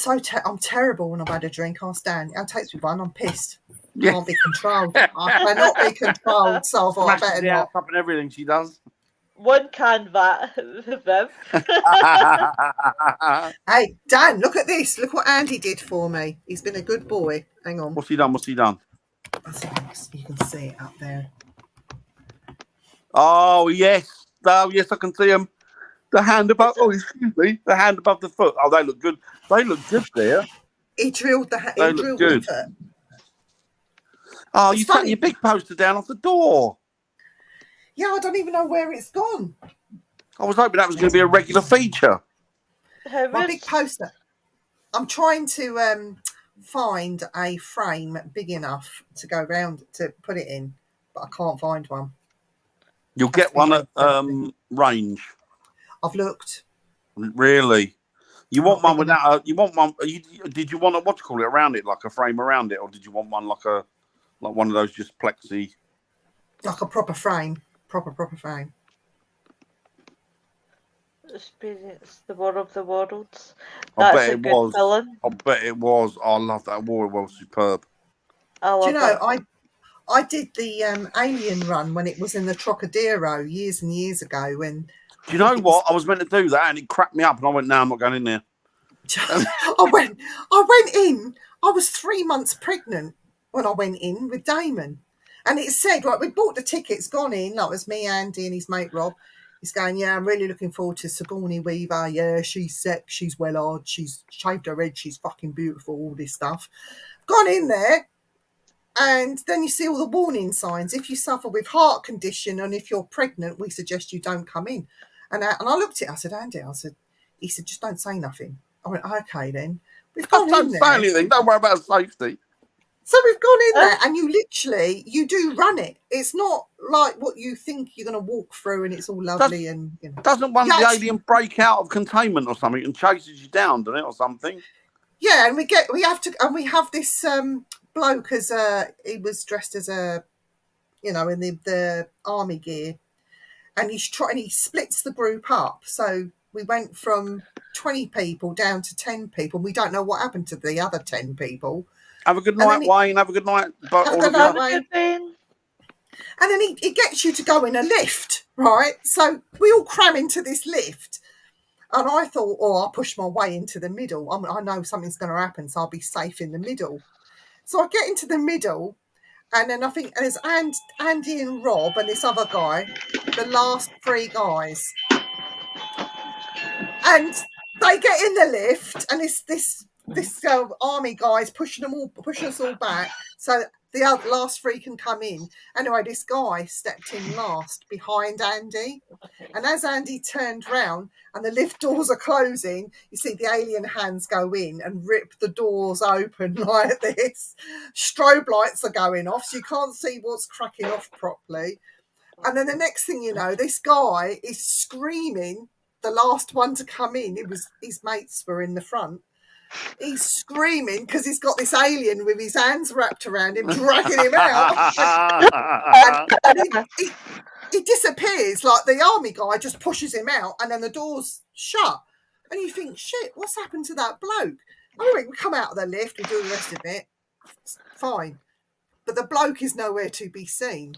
I'm terrible when I've had a drink. I'll stand. It takes me one. I'm pissed. Yeah. Can't be controlled. I cannot be controlled. So I thought I Smashes better the not. house up and everything she does. One can Viv. Hey, Dan, look at this. Look what Andy did for me. He's been a good boy. Hang on. What's he done? What's he done? You can see it up there. Oh yes. Oh yes, I can see him. The hand above. Oh, excuse me. The hand above the foot. Oh, they look good. They look good there. He drilled the They he look drilled good. the foot. Oh, It's you taking funny. your big poster down off the door. Yeah, I don't even know where it's gone. I was hoping that was going to be a regular feature. My big poster. I'm trying to find a frame big enough to go round to put it in, but I can't find one. You'll Has get to be one at made range. I've looked. Really? You Not want one big without? You want one? Did you want a what do you call it around it, like a frame around it, or did you want one like one of those just plexi? Like a proper frame. Proper frame. Experience the War of the Worlds. I That's bet a it good was. villain. I bet it was. I love that war. It was superb. I Do love you know, it. I did the Alien run when it was in the Trocadero years and years ago. When Do you know what? I was meant to do that, and it cracked me up, and I went, "No, I'm not going in there." I went in. I was 3 months pregnant when I went in with Damon, and it said, right, we bought the tickets, gone in. That was me, Andy, and his mate Rob. He's going, yeah, I'm really looking forward to Sigourney Weaver. Yeah, she's sick, she's well-odd, she's shaved her head, she's fucking beautiful, all this stuff. Gone in there, and then you see all the warning signs. If you suffer with heart condition and if you're pregnant, we suggest you don't come in. And I looked at it, I said, Andy, he said, just don't say nothing. I went, okay then. We've gone Don't in say there. anything. Don't worry about safety. So we've gone in there, and you do run it. It's not like what you think you're going to walk through and it's all lovely and you know. Doesn't one of the Yes. alien break out of containment or something and chases you down, doesn't it, or something? Yeah, and we have this bloke as he was dressed as a, you know, in the army gear, and he splits the group up. So we went from 20 people down to 10 people. We don't know what happened to the other 10 people. Have a good night, Wayne. Have a good night. Have a good night, Wayne. And then he gets you to go in a lift, right? So we all cram into this lift. And I thought, I'll push my way into the middle. I know something's going to happen, so I'll be safe in the middle. So I get into the middle, and then I think there's Andy and Rob and this other guy, the last 3 guys. And they get in the lift, and this army guy's pushing us all back. So the last 3 can come in. Anyway, this guy stepped in last behind Andy. And as Andy turned round and the lift doors are closing, you see the alien hands go in and rip the doors open like this. Strobe lights are going off, so you can't see what's cracking off properly. And then the next thing you know, this guy is screaming, the last one to come in. His mates were in the front. He's screaming because he's got this alien with his hands wrapped around him, dragging him out. and he disappears. Like the army guy just pushes him out, and then the door's shut. And you think, shit, what's happened to that bloke? Anyway, we come out of the lift, we do the rest of it. It's fine. But the bloke is nowhere to be seen.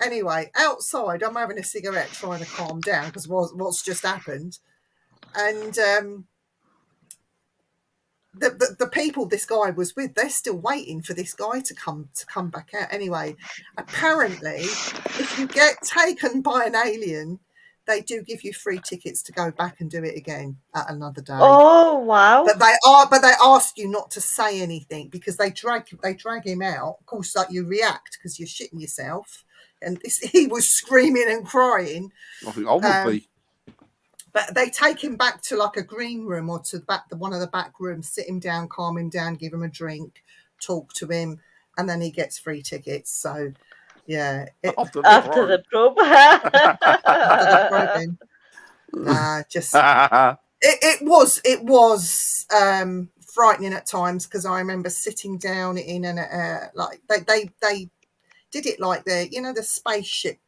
Anyway, outside, I'm having a cigarette trying to calm down because what's just happened. And the people this guy was with, they're still waiting for this guy to come back out. Anyway, apparently, if you get taken by an alien, they do give you free tickets to go back and do it again at another day. Oh wow! But they ask you not to say anything because they drag him out. Of course, like you react because you're shitting yourself, and he was screaming and crying. I think I would be. But they take him back to like a green room or to one of the back rooms, sit him down, calm him down, give him a drink, talk to him, and then he gets free tickets. So, yeah. After the probe. After the probing. Just it was frightening at times because I remember sitting down in an like they did it like the spaceship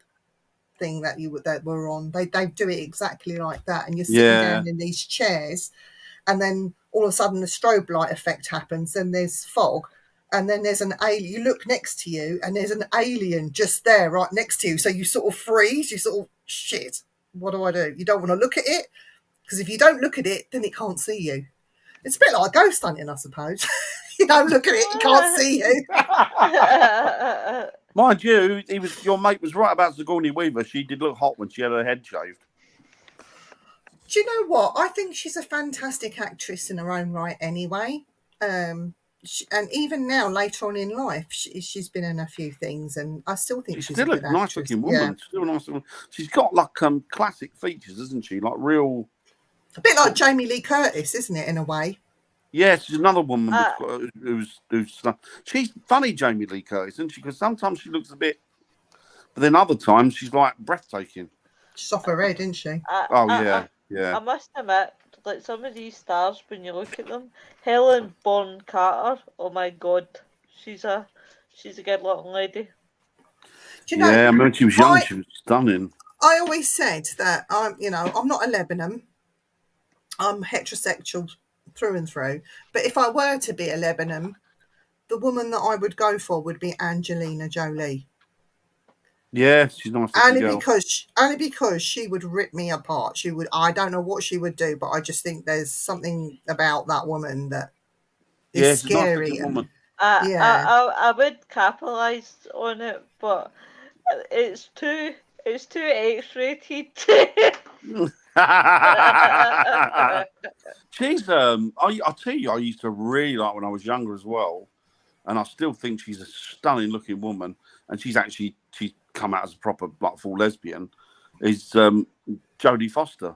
thing that were on. They do it exactly like that, and you're sitting down in these chairs, and then all of a sudden the strobe light effect happens, and there's fog, and then there's an alien. You look next to you, and there's an alien just there, right next to you. So you sort of freeze. You sort of shit. What do I do? You don't want to look at it because if you don't look at it, then it can't see you. It's a bit like ghost hunting, I suppose. You don't look at it, it can't see you. Mind you, your mate was right about Sigourney Weaver. She did look hot when she had her head shaved. Do you know what? I think she's a fantastic actress in her own right anyway. And even now, later on in life, she's been in a few things, and I still think she's still a good nice-looking woman. Yeah. Still a nice woman. She's got like classic features, isn't she? Like real... A bit like Jamie Lee Curtis, isn't it, in a way? Yeah, she's another woman who's she's funny, Jamie Lee Curtis, isn't she? Because sometimes she looks a bit, but then other times she's like breathtaking. She's off her head, isn't she? Yeah. I must admit, like some of these stars, when you look at them, Helen Bonham Carter. Oh my God, she's a good looking lady. Do you know, yeah, I mean, when she was young, she was stunning. I always said that I'm not a Lebanon. I'm heterosexual through and through. But if I were to be a Lebanon, the woman that I would go for would be Angelina Jolie. Yeah, she's nice. Only because she would rip me apart. She would. I don't know what she would do, but I just think there's something about that woman that is scary. Nice woman. I would capitalise on it, but it's too X-rated. She's I'll tell you, I used to really like when I was younger as well, and I still think she's a stunning looking woman, and she's come out as a proper like full lesbian. Is Jodie Foster.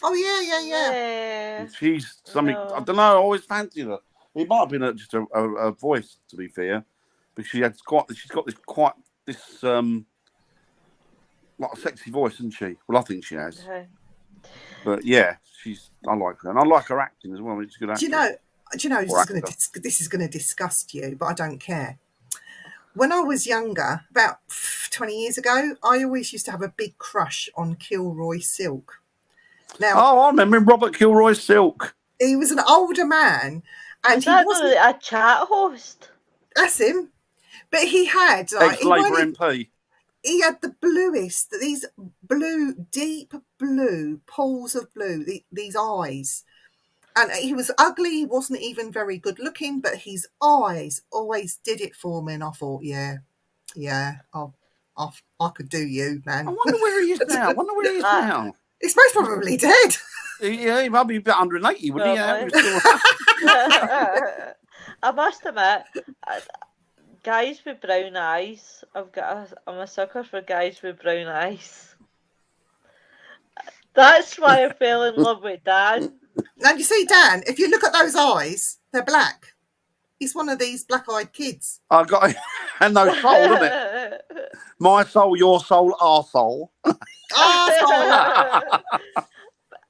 Oh yeah. She's something I don't know. I always fancied her. It might have been just a voice, to be fair, because she's got this like a sexy voice, isn't she? Well, I think she has. Okay. But yeah, I like her, and I like her acting as well. She's a good actor. Do you know? This is going to disgust you, but I don't care. When I was younger, about 20 years ago, I always used to have a big crush on Kilroy Silk. Now, I remember Robert Kilroy Silk. He was an older man, and he wasn't a chat host. That's him. But he had ex-Labour MP. He had the bluest, these deep blue pools of blue, these eyes. And he was ugly. He wasn't even very good looking, but his eyes always did it for me. And I thought, yeah, I could do you, man. I wonder where he is now. He's most probably dead. Yeah, he might be about 180, wouldn't he? I must admit, guys with brown eyes. I'm a sucker for guys with brown eyes. That's why I fell in love with Dan. Now you see, Dan, if you look at those eyes, they're black. He's one of these black-eyed kids. I got it. And no soul, isn't it? My soul, your soul, our soul. Arsehole.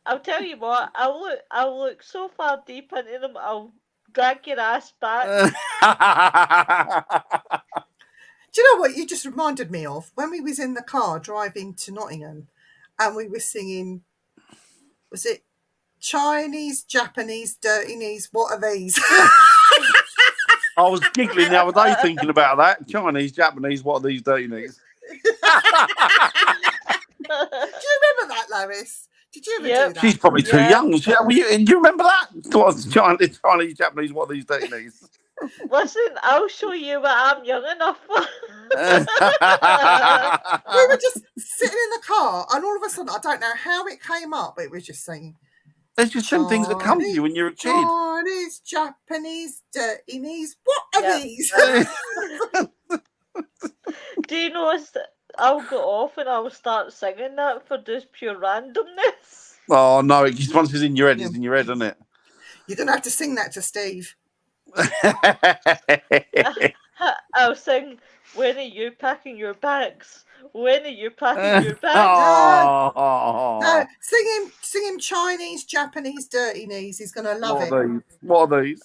I'll tell you what. I'll look so far deep into them. I'll drag your ass back. Do you know what you just reminded me of? When we was in the car driving to Nottingham, and we were singing. Was it Chinese, Japanese, dirty knees? What are these? I was giggling the other day thinking about that. Chinese, Japanese, what are these dirty knees? Do you remember that, Lois? Did you ever Yep. do that? She's probably too Yeah. young. Do you remember that? What's Chinese, Japanese, what are these days? Listen, I'll show you what I'm young enough for. We were just sitting in the car, and all of a sudden, I don't know how it came up, but it was just saying, There's just some things that come to you when you're a kid. Chinese, Japanese, dirty knees. What are Yep. these? Do you know I'll go off and I'll start singing that for just pure randomness. Oh no! It just once it's in your head, it's in your head, isn't it? You're going to have to sing that to Steve. I'll sing, when are you packing your bags? When are you packing your bags? No, sing him Chinese, Japanese, dirty knees. He's going to love it. What are these?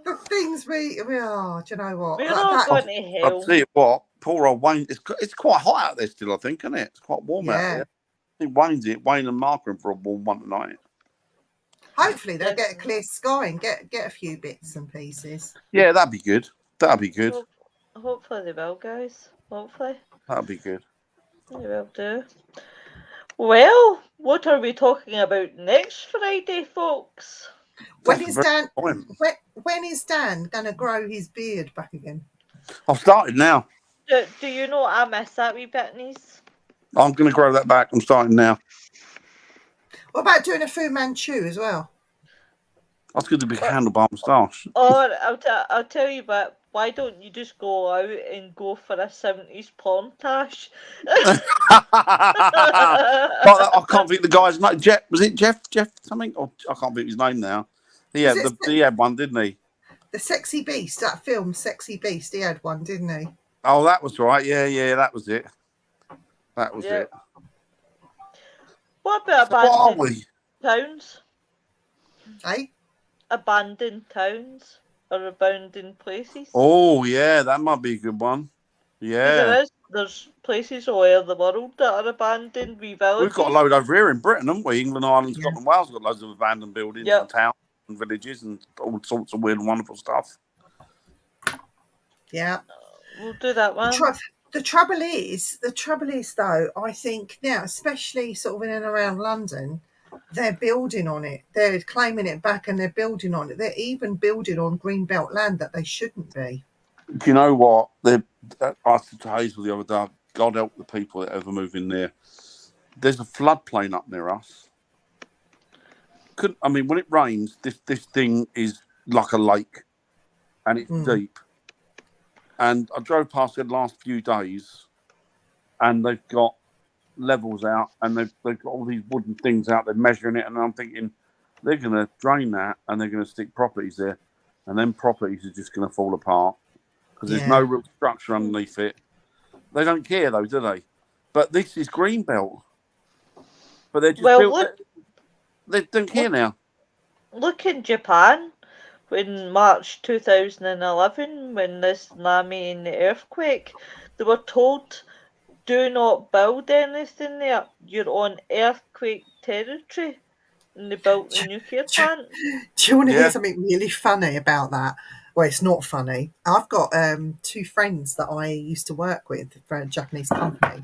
The things we are. Do you know what? We're all going to hell. I'll tell you what, poor old Wayne. It's quite hot out there still, I think, isn't it? It's quite warm out there. I think Wayne and Mark are in for a warm one tonight. Hopefully they'll get a clear sky and get a few bits and pieces. Yeah, that'd be good. That'd be good. Hopefully they will, guys. Hopefully. That'd be good. They will do. Well, what are we talking about next Friday, folks? When is Dan going to grow his beard back again? I've started now. Do you know I miss that wee bit, niece? I'm going to grow that back. I'm starting now. What about doing a Fu Manchu as well? I was going to be handlebar moustache. Or I'll tell you what. Why don't you just go out and go for a 70s porn tash? I can't think the guy's name. Jeff, was it Jeff something? Or I can't think his name now. He had one, didn't he? The Sexy Beast, that film, Sexy Beast. He had one, didn't he? Oh, that was right. Yeah, that was it. That was it. What about abandoned towns? Eh? Abandoned towns or abandoned places? Oh, yeah, that might be a good one. Yeah. There's places all over the world that are abandoned, We've got a load over here in Britain, haven't we? England, Ireland, Scotland, Wales got loads of abandoned buildings and towns and villages and all sorts of weird and wonderful stuff. Yeah. We'll do that one. The trouble is though, I think now, especially sort of in and around London, they're building on it. They're claiming it back and they're building on it. They're even building on greenbelt land that they shouldn't be. Do you know what? I said to Hazel the other day, God help the people that ever move in there. There's a floodplain up near us. When it rains, this thing is like a lake and it's deep. And I drove past it the last few days and they've got levels out and they've got all these wooden things out. They're measuring it and I'm thinking they're going to drain that and they're going to stick properties there and then properties are just going to fall apart because there's no real structure underneath it. They don't care though, do they? But this is Greenbelt. But they're just they don't care now. Look in Japan. In March 2011, when this tsunami and the earthquake, they were told, do not build anything there. You're on earthquake territory. And they built a nuclear plant. Do you want to hear something really funny about that? Well, it's not funny. I've got two friends that I used to work with for a Japanese company,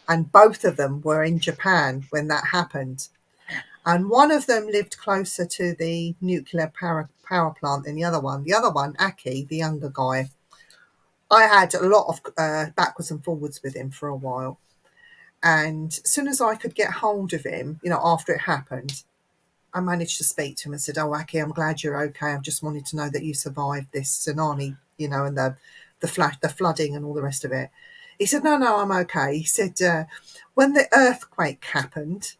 and both of them were in Japan when that happened. And one of them lived closer to the nuclear power plant than the other one. The other one, Aki, the younger guy, I had a lot of backwards and forwards with him for a while. And as soon as I could get hold of him, after it happened, I managed to speak to him and said, "Oh, Aki, I'm glad you're okay. I just wanted to know that you survived this tsunami, and the flooding and all the rest of it." He said, No, I'm okay. He said, when the earthquake happened,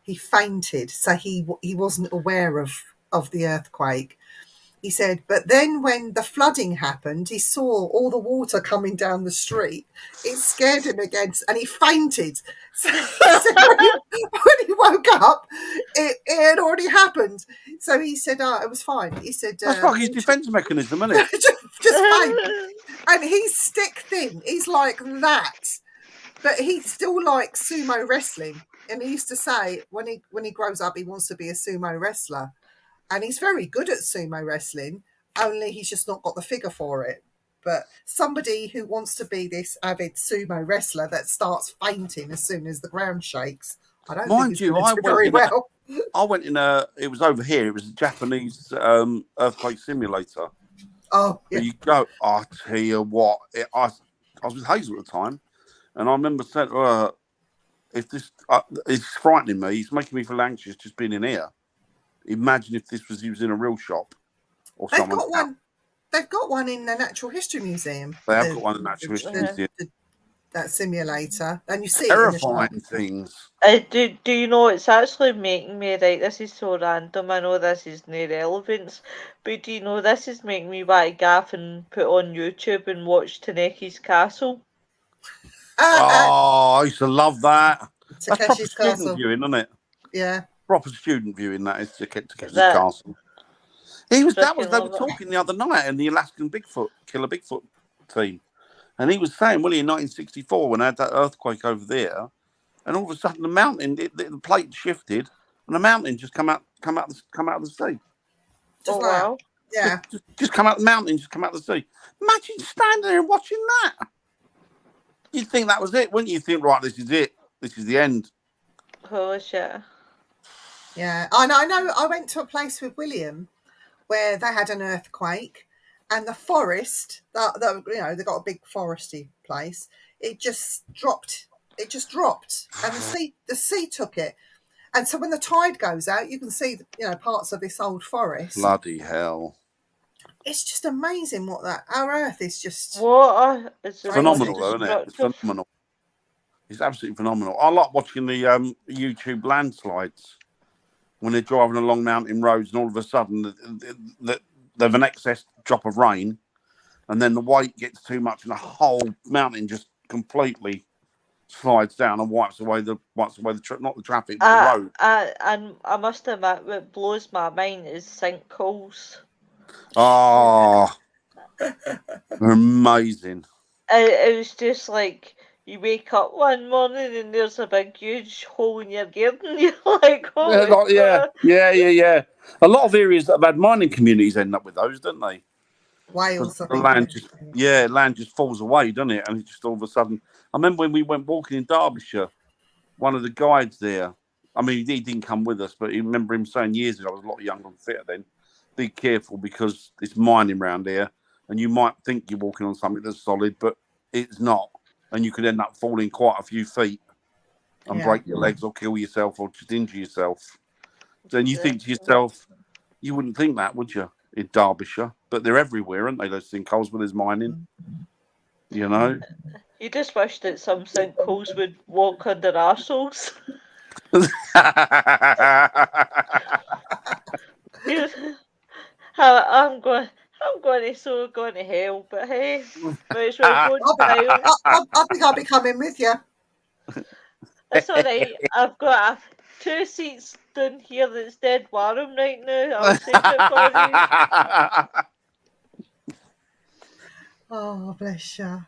he fainted, so he wasn't aware of the earthquake. He said, but then when the flooding happened, he saw all the water coming down the street. It scared him again, and he fainted. So he said when he woke up, it had already happened. So he said, it was fine. He said, that's like his defence mechanism, isn't it? just faint. And he's stick thin. He's like that. But he still likes sumo wrestling. And he used to say when he grows up, he wants to be a sumo wrestler. And he's very good at sumo wrestling, only he's just not got the figure for it. but somebody who wants to be this avid sumo wrestler that starts fainting as soon as the ground shakes, I don't think Mind it's you, going to do very well. I went in it was over here. It was a Japanese earthquake simulator. Oh, yeah. But you go, I tell you what, I was with Hazel at the time, and I remember saying to her, if this it's frightening me, it's making me feel anxious just being in here. Imagine if he was in a real shop or They've someone's got one. They've got one in the Natural History Museum. They have got one in the Natural History Museum. That simulator, and you see Terrifying it in the shop. things. Do you know, it's actually making me, right, this is so random, I know this is no relevance, but do you know this is making me want to gaff and put on YouTube and watch Taneki's Castle? Oh, I used to love that. That's proper Takeshi's student Castle. viewing, isn't it? Yeah. Proper student viewing, that is, Takeshi's That- Castle. They were Freaking love it. talking the other night in the Alaskan Killer Bigfoot team. And he was saying, well, in 1964, when I had that earthquake over there, and all of a sudden the mountain, the plate shifted, and the mountain just come out of the sea. Just Oh, like, wow. yeah. Just come out the mountain, just come out of the sea. Imagine standing there and watching that. You'd think that was it, wouldn't you? Think, right, this is it. This is the end. Holy shit. Yeah. I know. I went to a place with William where they had an earthquake, and the forest, they got a big foresty place. It just dropped. And the sea took it. And so when the tide goes out, you can see, parts of this old forest. Bloody hell. It's just amazing our Earth is just... What? It's phenomenal, though, isn't it? It's phenomenal. It's absolutely phenomenal. I like watching the YouTube landslides when they're driving along mountain roads and all of a sudden they've an excess drop of rain and then the weight gets too much and the whole mountain just completely slides down and wipes away the not the traffic, but the road. And I must admit, what blows my mind is sinkholes. Oh, they're amazing. It was just like, you wake up one morning and there's a big huge hole in your garden. You're like, oh yeah. A lot of areas that have had mining communities end up with those, don't they? Wales, the land just falls away, doesn't it? And it just all of a sudden. I remember when we went walking in Derbyshire, one of the guides there. I mean, he didn't come with us, but I remember him saying years ago, I was a lot younger and fitter then. Be careful because it's mining around here, and you might think you're walking on something that's solid, but it's not, and you could end up falling quite a few feet and break your legs or kill yourself or just injure yourself. Then you think to yourself, you wouldn't think that, would you, in Derbyshire? But they're everywhere, aren't they, those sinkholes where there's mining? You know? You just wish that some sinkholes would walk under arseholes. I'm going to hell, but hey, might as well go to town. I think I'll be coming with you. It's all right. I've got 2 seats down here that's dead warm right now. I'll save it for you. Oh, bless you.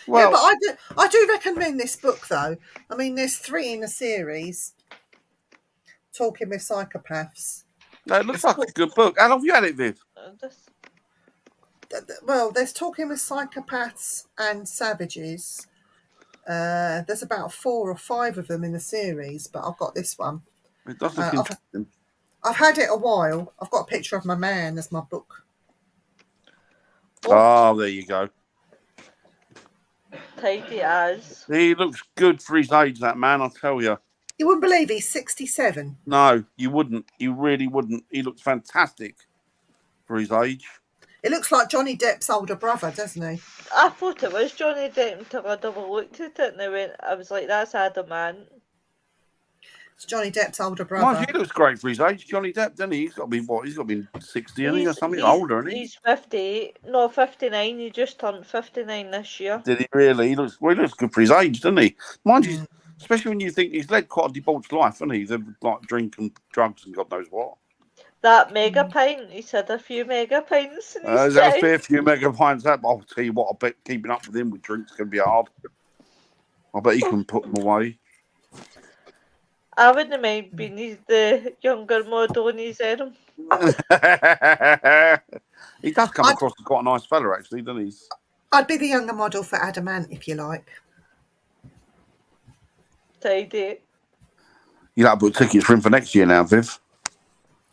Well, yeah, but I do recommend this book, though. I mean, there's 3 in a series. Talking with Psychopaths. it looks like a good book. How long have you had it, Viv? Well, there's Talking with Psychopaths and Savages. There's about 4 or 5 of them in the series, but I've got this one. It does look interesting. I've had it a while. I've got a picture of my man as my book. Oh, there you go. Tidy as. He looks good for his age, that man, I'll tell you. You wouldn't believe he's 67. No, you wouldn't. You really wouldn't. He looks fantastic for his age. It looks like Johnny Depp's older brother, doesn't he? I thought it was Johnny Depp until I double looked at it and I was like, that's Adam Ant. It's Johnny Depp's older brother. He looks great for his age. Johnny Depp, doesn't he? He's got to be what? He's got to be 60, isn't he, or something older, isn't he? He's 58. No, 59. He just turned 59 this year. Did he really? He looks good for his age, doesn't he? Mind you, especially when you think he's led quite a debauched life, hasn't he? They've like drink and drugs and God knows what. That mega pint, he's had a few mega pints. There's a fair few mega pints. But I'll tell you what, I bet keeping up with him with drinks can be hard. I bet he can put them away. I wouldn't mind being the younger model in his harem. He does come across as quite a nice fella, actually, doesn't he? I'd be the younger model for Adamant, if you like. Tidy. You'll have to book tickets for him for next year now, Viv.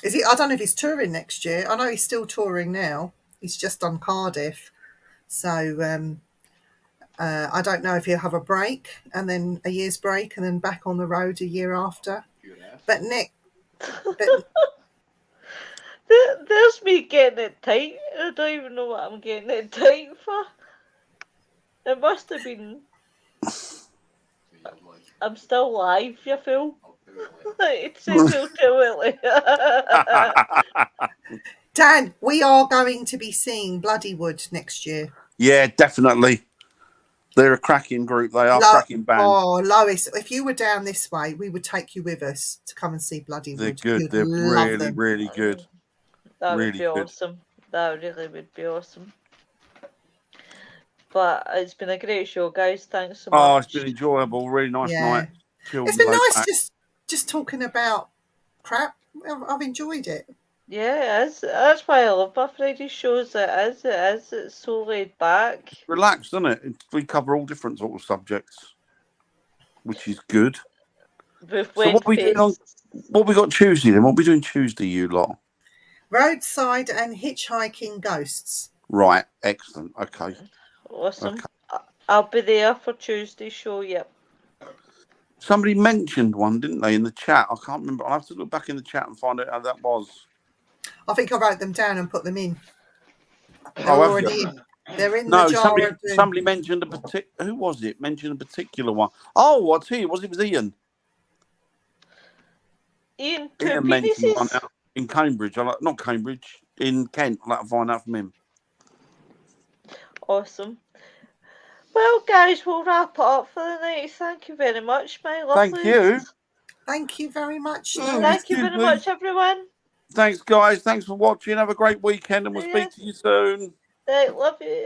Is he? I don't know if he's touring next year. I know he's still touring now. He's just done Cardiff. So I don't know if he'll have a break and then a year's break and then back on the road a year after. But Nick... There's me getting it tight. I don't even know what I'm getting it tight for. It must have been... I'm still live, you fool. It says he'll do it later. Dan, we are going to be seeing Bloodywood next year. Yeah, definitely. They're a cracking group. They are a cracking band. Oh, Lois, if you were down this way, we would take you with us to come and see Bloodywood. They're good. You'd They're love really, them. really good. That really would be good. awesome. That really would be awesome. But it's been a great show, guys. Thanks so much. Oh, it's been enjoyable. Really nice night. Chilled it's been and laid nice back. just talking about crap. I've enjoyed it. Yeah, it is. That's why I love my Friday shows. It is. It's so laid back. Relaxed, isn't it? We cover all different sort of subjects, which is good. With So what we doing on? What we got Tuesday then? What we doing Tuesday, you lot? Roadside and hitchhiking ghosts. Right, excellent. Okay. Awesome. Okay. I'll be there for Tuesday's show. Yep. Somebody mentioned one, didn't they, in the chat? I can't remember. I'll have to look back in the chat and find out how that was. I think I wrote them down and put them in. They're Oh, already in. They're in the jar. Somebody mentioned a particular. Who was it? Mentioned a particular one. Oh, I'll tell you, it was Ian. Ian mentioned one out in Cambridge. Not Cambridge, in Kent. I'll have to find out from him. Awesome. Well, guys, we'll wrap it up for the night. Thank you very much, my lovely. Thank you. Thank you very much. Thank you very much, everyone. Thanks, guys. Thanks for watching. Have a great weekend, and we'll speak to you soon. Love you.